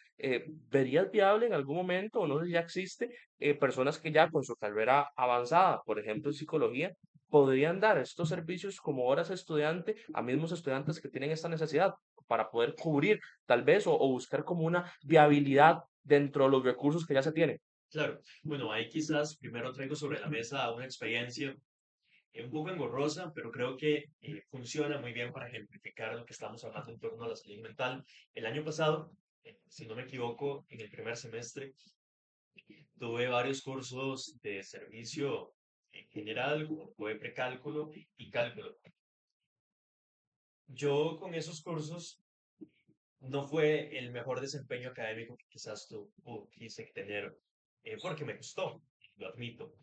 Speaker 3: ¿Verías viable en algún momento, o no sé si ya existe, personas que ya con su carrera avanzada, por ejemplo en psicología, podrían dar estos servicios como horas estudiante a mismos estudiantes que tienen esta necesidad para poder cubrir tal vez o buscar como una viabilidad dentro de los recursos que ya se tienen?
Speaker 2: Claro, bueno, ahí quizás primero traigo sobre la mesa una experiencia un poco engorrosa, pero creo que funciona muy bien para ejemplificar lo que estamos hablando en torno a la salud mental. El año pasado, si no me equivoco, en el primer semestre tuve varios cursos de servicio en general, como fue precálculo y cálculo. Yo con esos cursos no fue el mejor desempeño académico que quizás quise tener, porque me gustó, lo admito.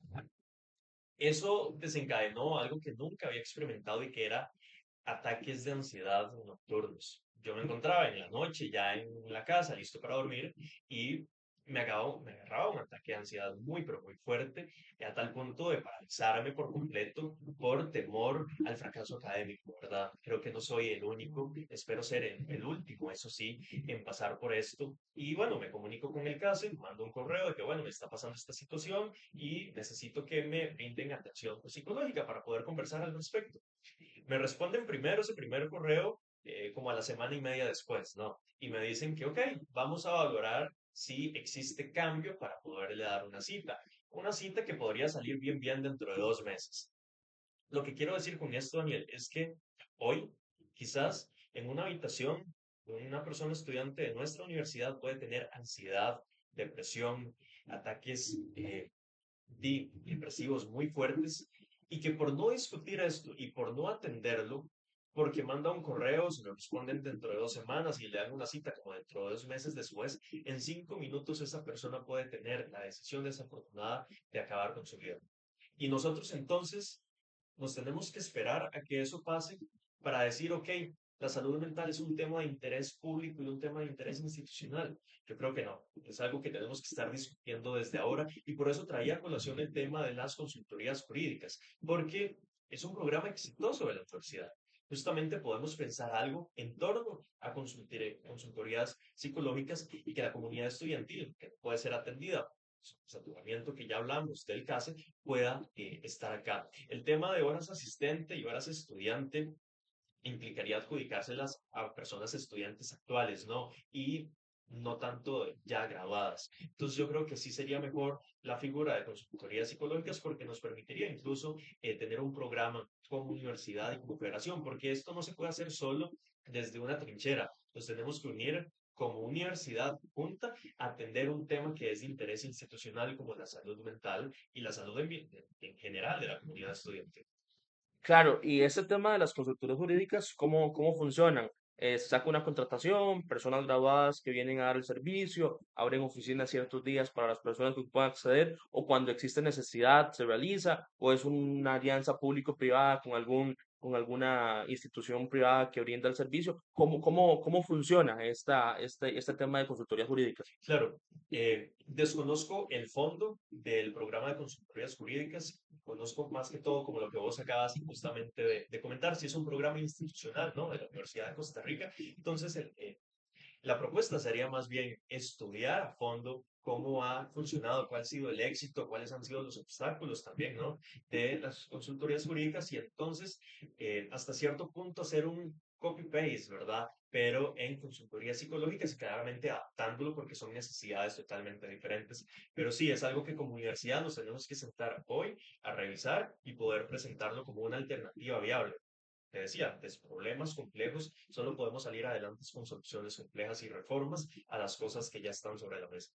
Speaker 2: Eso desencadenó algo que nunca había experimentado y que era ataques de ansiedad nocturnos. Yo me encontraba en la noche ya en la casa, listo para dormir, y me agarraba un ataque de ansiedad muy, pero muy fuerte, a tal punto de paralizarme por completo por temor al fracaso académico, ¿verdad? Creo que no soy el único, espero ser el último, eso sí, en pasar por esto. Y bueno, me comunico con el caso, mando un correo de que, bueno, me está pasando esta situación y necesito que me brinden atención psicológica para poder conversar al respecto. Me responden primero ese primer correo como a la semana y media después, ¿no? Y me dicen que, ok, vamos a valorar si existe cambio para poderle dar una cita. Una cita que podría salir bien, bien dentro de 2 meses. Lo que quiero decir con esto, Daniel, es que hoy, quizás en una habitación, una persona estudiante de nuestra universidad puede tener ansiedad, depresión, ataques depresivos muy fuertes y que por no discutir esto y por no atenderlo, porque manda un correo, se lo responden dentro de 2 semanas y le dan una cita como dentro de 2 meses después. En 5 minutos esa persona puede tener la decisión desafortunada de acabar con su vida. Y nosotros entonces nos tenemos que esperar a que eso pase para decir, ok, la salud mental es un tema de interés público y un tema de interés institucional. Yo creo que no, es algo que tenemos que estar discutiendo desde ahora y por eso traía a colación el tema de las consultorías jurídicas, porque es un programa exitoso de la universidad. Justamente podemos pensar algo en torno a consultorías psicológicas y que la comunidad estudiantil, que puede ser atendida saturamiento que ya hablamos del CASE, pueda estar acá. El tema de horas asistente y horas estudiante implicaría adjudicárselas a personas estudiantes actuales, ¿no? Y no tanto ya graduadas. Entonces yo creo que sí sería mejor la figura de consultorías psicológicas porque nos permitiría incluso tener un programa como universidad y como federación, porque esto no se puede hacer solo desde una trinchera. Nos tenemos que unir como universidad junta a atender un tema que es de interés institucional como la salud mental y la salud en general de la comunidad estudiantil.
Speaker 3: Claro, y ese tema de las consultorías jurídicas, ¿cómo funcionan? Se saca una contratación, personas graduadas que vienen a dar el servicio, abren oficinas ciertos días para las personas que puedan acceder, o cuando existe necesidad se realiza, o es una alianza público-privada con alguna institución privada que brinda el servicio. ¿Cómo funciona este tema de consultorías jurídicas?
Speaker 2: Claro, desconozco el fondo del programa de consultorías jurídicas, conozco más que todo como lo que vos acabas justamente de comentar, si es un programa institucional, ¿no? De la Universidad de Costa Rica. Entonces, la propuesta sería más bien estudiar a fondo cómo ha funcionado, cuál ha sido el éxito, cuáles han sido los obstáculos también, ¿no? De las consultorías jurídicas y entonces hasta cierto punto hacer un copy-paste, ¿verdad? Pero en consultorías psicológicas y claramente adaptándolo porque son necesidades totalmente diferentes. Pero sí, es algo que como universidad nos tenemos que sentar hoy a revisar y poder presentarlo como una alternativa viable. Te decía, antes problemas complejos, solo podemos salir adelante con soluciones complejas y reformas a las cosas que ya están sobre la mesa.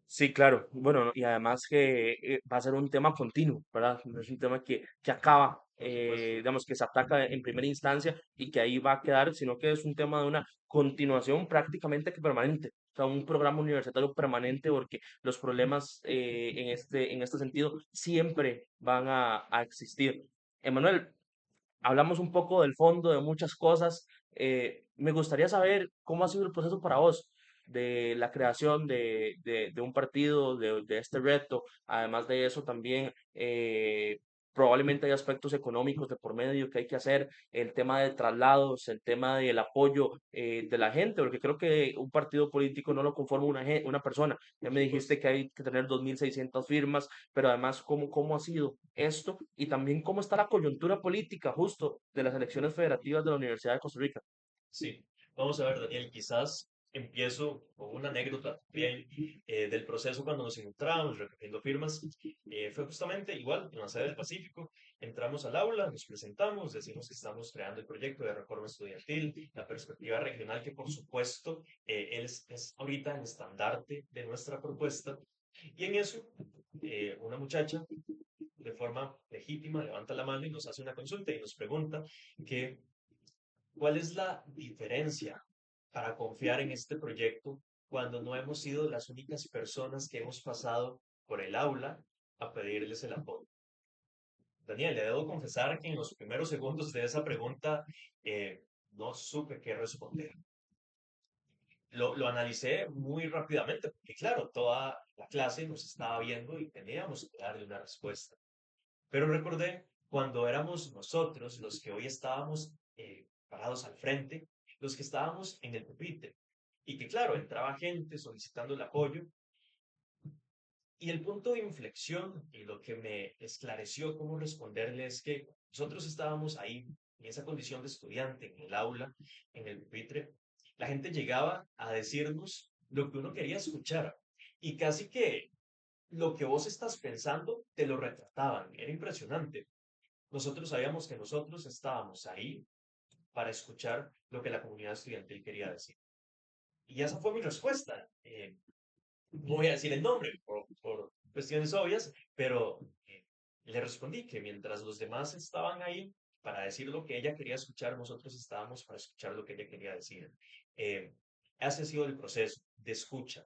Speaker 3: Sí, claro. Bueno, ¿no? Y además que va a ser un tema continuo, ¿verdad? No es un tema que acaba,
Speaker 2: Por supuesto.
Speaker 3: digamos, que se ataca en primera instancia y que ahí va a quedar, sino que es un tema de una continuación prácticamente que permanente. O sea, un programa universitario permanente porque los problemas en este sentido siempre van a existir. Emanuel, hablamos un poco del fondo, de muchas cosas. Me gustaría saber cómo ha sido el proceso para vos de la creación de un partido, de este reto. Además de eso, también probablemente hay aspectos económicos de por medio que hay que hacer, el tema de traslados, el tema del apoyo de la gente, porque creo que un partido político no lo conforma una persona. Ya
Speaker 2: Por
Speaker 3: me dijiste
Speaker 2: supuesto.
Speaker 3: que hay que tener 2.600 firmas, pero además, ¿cómo ha sido esto? Y también cómo está la coyuntura política justo de las elecciones federativas de la Universidad de Costa Rica.
Speaker 2: Sí, vamos a ver, Daniel, quizás empiezo con una anécdota también del proceso cuando nos encontramos recogiendo firmas. Fue justamente igual en la sede del Pacífico. Entramos al aula, nos presentamos, decimos que estamos creando el proyecto de reforma estudiantil, la perspectiva regional, que por supuesto es ahorita el estandarte de nuestra propuesta. Y en eso, una muchacha de forma legítima levanta la mano y nos hace una consulta y nos pregunta que ¿cuál es la diferencia para confiar en este proyecto cuando no hemos sido las únicas personas que hemos pasado por el aula a pedirles el apoyo? Daniel, le debo confesar que en los primeros segundos de esa pregunta no supe qué responder. Lo analicé muy rápidamente, porque claro, toda la clase nos estaba viendo y teníamos que darle una respuesta. Pero recordé cuando éramos nosotros los que hoy estábamos parados al frente, los que estábamos en el pupitre. Y que claro, entraba gente solicitando el apoyo. Y el punto de inflexión y lo que me esclareció cómo responderle es que nosotros estábamos ahí en esa condición de estudiante, en el aula, en el pupitre. La gente llegaba a decirnos lo que uno quería escuchar. Y casi que lo que vos estás pensando te lo retrataban. Era impresionante. Nosotros sabíamos que nosotros estábamos ahí para escuchar lo que la comunidad estudiantil quería decir. Y esa fue mi respuesta. No voy a decir el nombre por cuestiones obvias, pero le respondí que mientras los demás estaban ahí para decir lo que ella quería escuchar, nosotros estábamos para escuchar lo que ella quería decir. Eh, Ese ha sido el proceso de escucha,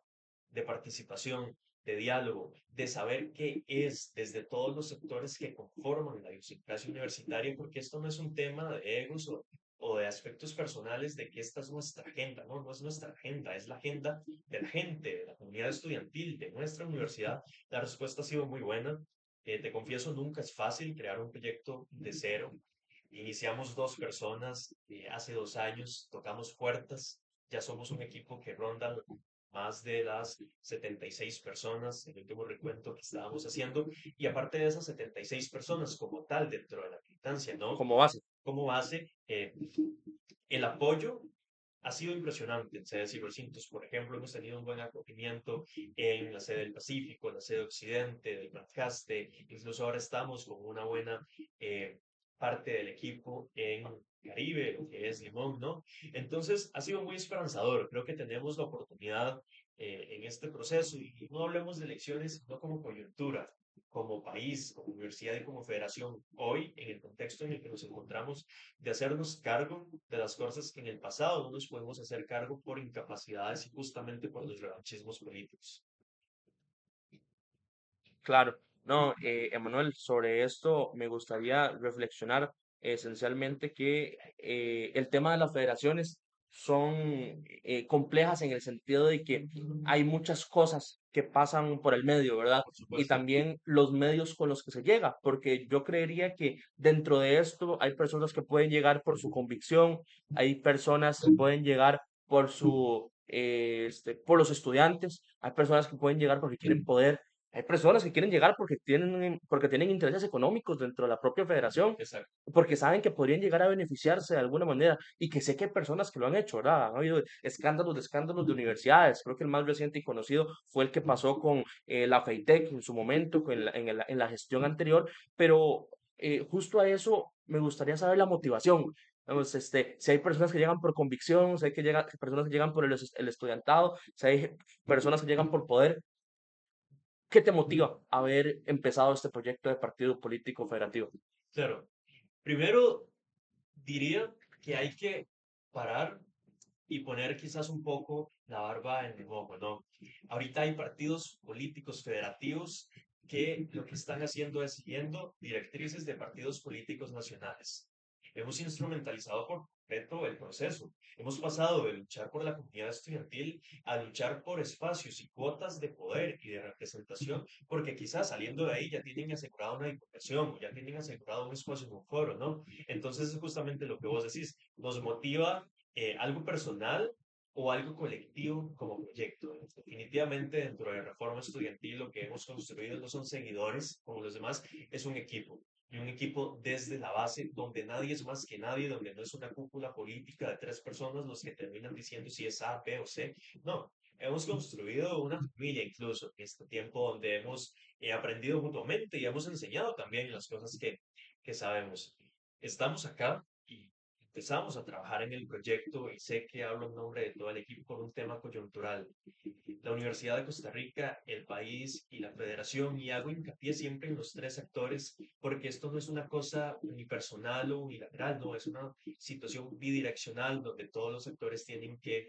Speaker 2: de participación, de diálogo, de saber qué es desde todos los sectores que conforman la idiosincrasia universitaria, porque esto no es un tema de egos o de aspectos personales de que esta es nuestra agenda, no, no es nuestra agenda, es la agenda de la gente, de la comunidad estudiantil, de nuestra universidad. La respuesta ha sido muy buena. Te confieso, nunca es fácil crear un proyecto de cero. Iniciamos dos personas hace 2 años, tocamos puertas, ya somos un equipo que ronda más de las 76 personas, el último recuento que estábamos haciendo, y aparte de esas 76 personas como tal dentro de la militancia, ¿no?
Speaker 3: como base.
Speaker 2: Como base, el apoyo ha sido impresionante en sedes y recintos. Por ejemplo, hemos tenido un buen acogimiento en la sede del Pacífico, la sede Occidente, del Guanacaste. Incluso ahora estamos con una buena eh, parte del equipo en Caribe, lo que es Limón, ¿no? Entonces, ha sido muy esperanzador. Creo que tenemos la oportunidad en este proceso, y no hablemos de elecciones, sino como coyuntura, como país, como universidad y como federación, hoy, en el contexto en el que nos encontramos, de hacernos cargo de las cosas que en el pasado no nos podemos hacer cargo por incapacidades y justamente por los revanchismos políticos.
Speaker 3: Claro, no, Emanuel, sobre esto me gustaría reflexionar esencialmente que el tema de las federaciones son complejas en el sentido de que hay muchas cosas que pasan por el medio, ¿verdad?
Speaker 2: Por
Speaker 3: Y
Speaker 2: supuesto.
Speaker 3: también los medios con los que se llega, porque yo creería que dentro de esto hay personas que pueden llegar por su convicción, hay personas que pueden llegar por por los estudiantes, hay personas que pueden llegar porque quieren poder, hay personas que quieren llegar porque tienen intereses económicos dentro de la propia federación,
Speaker 2: Exacto.
Speaker 3: porque saben que podrían llegar a beneficiarse de alguna manera, y que sé que hay personas que lo han hecho, ¿verdad? Han habido escándalos de universidades. Creo que el más reciente y conocido fue el que pasó con la FEITEC en su momento, en la gestión anterior, pero justo a eso me gustaría saber la motivación. Vamos, si hay personas que llegan por convicción, si hay personas que llegan por el estudiantado, si hay personas que llegan por poder. ¿Qué te motiva a haber empezado este proyecto de partido político federativo?
Speaker 2: Claro. Primero, diría que hay que parar y poner quizás un poco la barba en el ojo, ¿no? Ahorita hay partidos políticos federativos que lo que están haciendo es siguiendo directrices de partidos políticos nacionales. Hemos instrumentalizado por completo el proceso. Hemos pasado de luchar por la comunidad estudiantil a luchar por espacios y cuotas de poder y de representación, porque quizás saliendo de ahí ya tienen asegurado una diputación o ya tienen asegurado un espacio en un foro, ¿no? Entonces es justamente lo que vos decís. Nos motiva algo personal o algo colectivo como proyecto. Definitivamente dentro de Reforma Estudiantil lo que hemos construido no son seguidores como los demás, es un equipo. Y un equipo desde la base donde nadie es más que nadie, donde no es una cúpula política de 3 personas los que terminan diciendo si es A, B o C. No, hemos construido una familia incluso en este tiempo donde hemos aprendido mutuamente y hemos enseñado también las cosas que sabemos. Estamos acá y empezamos a trabajar en el proyecto, y sé que hablo en nombre de todo el equipo por un tema coyuntural. La Universidad de Costa Rica, el país y la federación, y hago hincapié siempre en los tres actores, porque esto no es una cosa unipersonal o unilateral, no, es una situación bidireccional donde todos los actores tienen que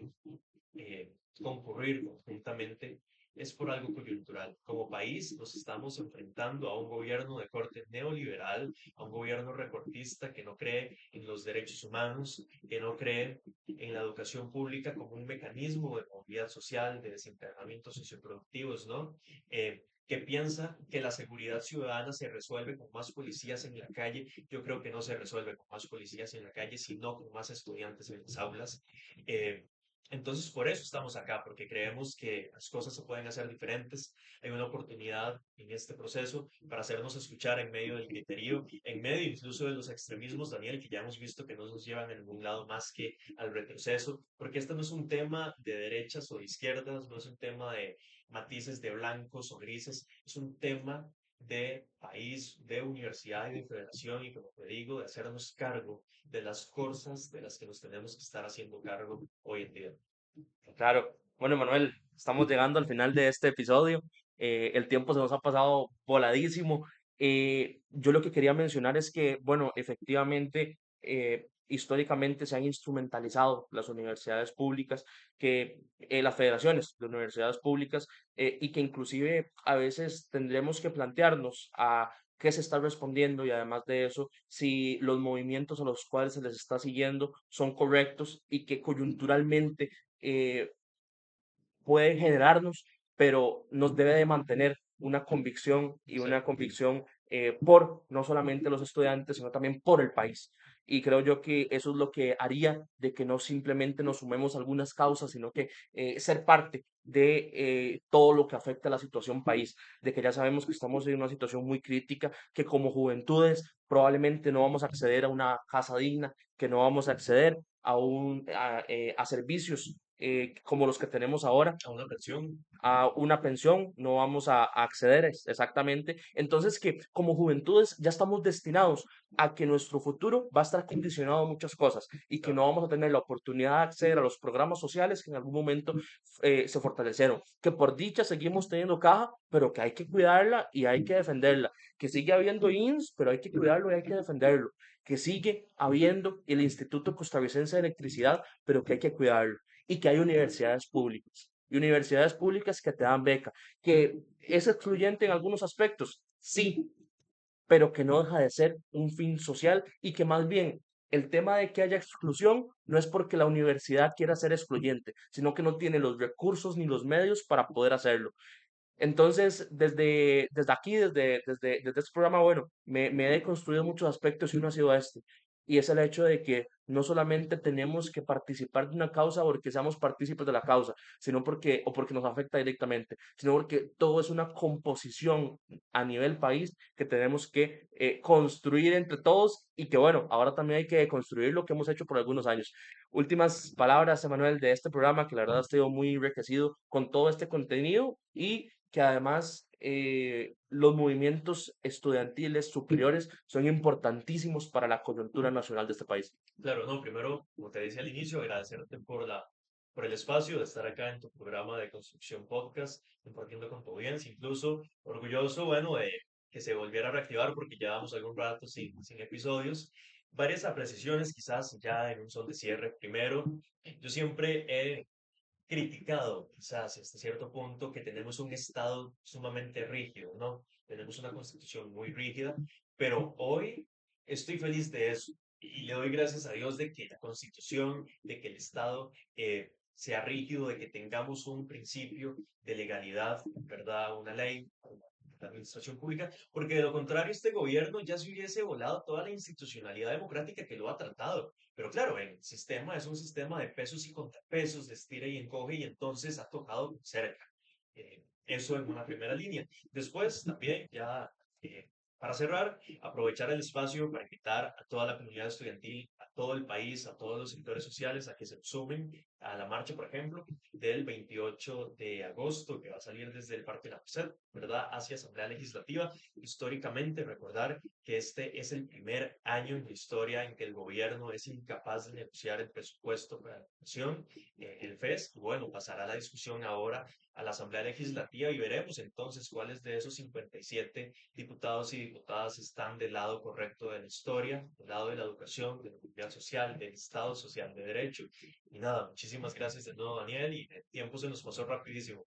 Speaker 2: eh, concurrir conjuntamente. Es por algo coyuntural. Como país nos estamos enfrentando a un gobierno de corte neoliberal, a un gobierno recortista que no cree en los derechos humanos, que no cree en la educación pública como un mecanismo de movilidad social, de desencadenamientos socioproductivos, ¿no? Que piensa que la seguridad ciudadana se resuelve con más policías en la calle. Yo creo que no se resuelve con más policías en la calle, sino con más estudiantes en las aulas. Eh, entonces, por eso estamos acá, porque creemos que las cosas se pueden hacer diferentes. Hay una oportunidad en este proceso para hacernos escuchar en medio del criterio, en medio incluso de los extremismos, Daniel, que ya hemos visto que no nos llevan a ningún lado más que al retroceso, porque este no es un tema de derechas o de izquierdas, no es un tema de matices de blancos o grises, es un tema de país, de universidad y de federación, y como te digo, de hacernos cargo de las cosas de las que nos tenemos que estar haciendo cargo hoy en día.
Speaker 3: Claro. Bueno, Manuel, estamos llegando al final de este episodio. El tiempo se nos ha pasado voladísimo. Yo lo que quería mencionar es que, bueno, efectivamente, históricamente se han instrumentalizado las universidades públicas, que las federaciones de universidades públicas, y que inclusive a veces tendremos que plantearnos a qué se está respondiendo y además de eso, si los movimientos a los cuales se les está siguiendo son correctos y que coyunturalmente eh, puede generarnos, pero nos debe de mantener una convicción y
Speaker 2: Sí.
Speaker 3: una convicción por no solamente los estudiantes, sino también por el país. Y creo yo que eso es lo que haría de que no simplemente nos sumemos a algunas causas, sino que ser parte de todo lo que afecta a la situación país, de que ya sabemos que estamos en una situación muy crítica, que como juventudes probablemente no vamos a acceder a una casa digna, que no vamos a acceder a servicios como los que tenemos ahora,
Speaker 2: A una pensión.
Speaker 3: a una pensión, no vamos a acceder exactamente. Entonces que como juventudes ya estamos destinados a que nuestro futuro va a estar condicionado a muchas cosas y que
Speaker 2: Claro.
Speaker 3: no vamos a tener la oportunidad de acceder a los programas sociales que en algún momento se fortalecieron, que por dicha seguimos teniendo caja, pero que hay que cuidarla y hay que defenderla, que sigue habiendo INS, pero hay que cuidarlo y hay que defenderlo, que sigue habiendo el Instituto Costarricense de Electricidad, pero que hay que cuidarlo, y que hay universidades públicas y universidades públicas que te dan beca, que es excluyente en algunos aspectos, sí, pero que no deja de ser un fin social y que más bien el tema de que haya exclusión no es porque la universidad quiera ser excluyente, sino que no tiene los recursos ni los medios para poder hacerlo. Entonces, desde aquí, desde este programa, bueno, me he deconstruido muchos aspectos y uno ha sido este. Y es el hecho de que no solamente tenemos que participar de una causa porque seamos partícipes de la causa, sino porque, o porque nos afecta directamente, sino porque todo es una composición a nivel país que tenemos que construir entre todos y que, bueno, ahora también hay que construir lo que hemos hecho por algunos años. Últimas palabras, Emanuel, de este programa, que la verdad ha sido muy enriquecido con todo este contenido y que además los movimientos estudiantiles superiores son importantísimos para la coyuntura nacional de este país.
Speaker 2: Claro, no, primero, como te decía al inicio, agradecerte por el espacio de estar acá en tu programa de Construcción Podcast, compartiendo con tu audiencia, incluso orgulloso, bueno, de que se volviera a reactivar porque llevamos algún rato sin episodios. Varias apreciaciones, quizás ya en un son de cierre. Primero, yo siempre he criticado, quizás hasta cierto punto, que tenemos un Estado sumamente rígido, ¿no? Tenemos una constitución muy rígida, pero hoy estoy feliz de eso y le doy gracias a Dios de que la constitución, de que el Estado sea rígido, de que tengamos un principio de legalidad, ¿verdad? Una ley, la administración pública, porque de lo contrario este gobierno ya se hubiese volado toda la institucionalidad democrática que lo ha tratado. Pero claro, el sistema es un sistema de pesos y contrapesos, de estira y encoge, y entonces ha tocado cerca. Eso en una primera línea. Después, también, ya para cerrar, aprovechar el espacio para invitar a toda la comunidad estudiantil, a todo el país, a todos los sectores sociales a que se sumen a la marcha, por ejemplo, del 28 de agosto, que va a salir desde el Parque La Merced, ¿verdad?, hacia Asamblea Legislativa. Históricamente, recordar que este es el primer año en la historia en que el gobierno es incapaz de negociar el presupuesto para la educación, el FES. Y bueno, pasará la discusión ahora a la Asamblea Legislativa y veremos entonces cuáles de esos 57 diputados y diputadas están del lado correcto de la historia, del lado de la educación, de la comunidad social, del Estado social de Derecho. Y nada, muchísimas gracias de nuevo, Daniel, y el tiempo se nos pasó rapidísimo.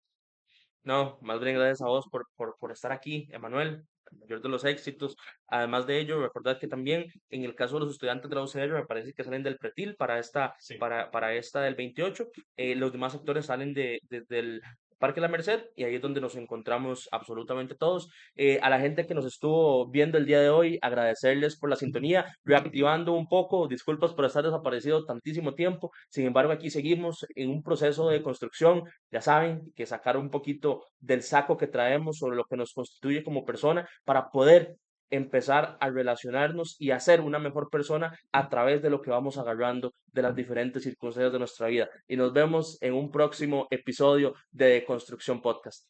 Speaker 3: No, más bien gracias a vos por estar aquí, Emanuel. El mayor de los éxitos. Además de ello, recordad que también en el caso de los estudiantes de la UCR, me parece que salen del pretil
Speaker 2: Sí,
Speaker 3: para esta del 28. Los demás sectores salen del Parque La Merced y ahí es donde nos encontramos absolutamente todos. A la gente que nos estuvo viendo el día de hoy, agradecerles por la sintonía, reactivando un poco, disculpas por estar desaparecido tantísimo tiempo. Sin embargo, aquí seguimos en un proceso de construcción, ya saben, que sacar un poquito del saco que traemos sobre lo que nos constituye como persona para poder empezar a relacionarnos y a ser una mejor persona a través de lo que vamos agarrando de las diferentes circunstancias de nuestra vida. Y nos vemos en un próximo episodio de Construcción Podcast.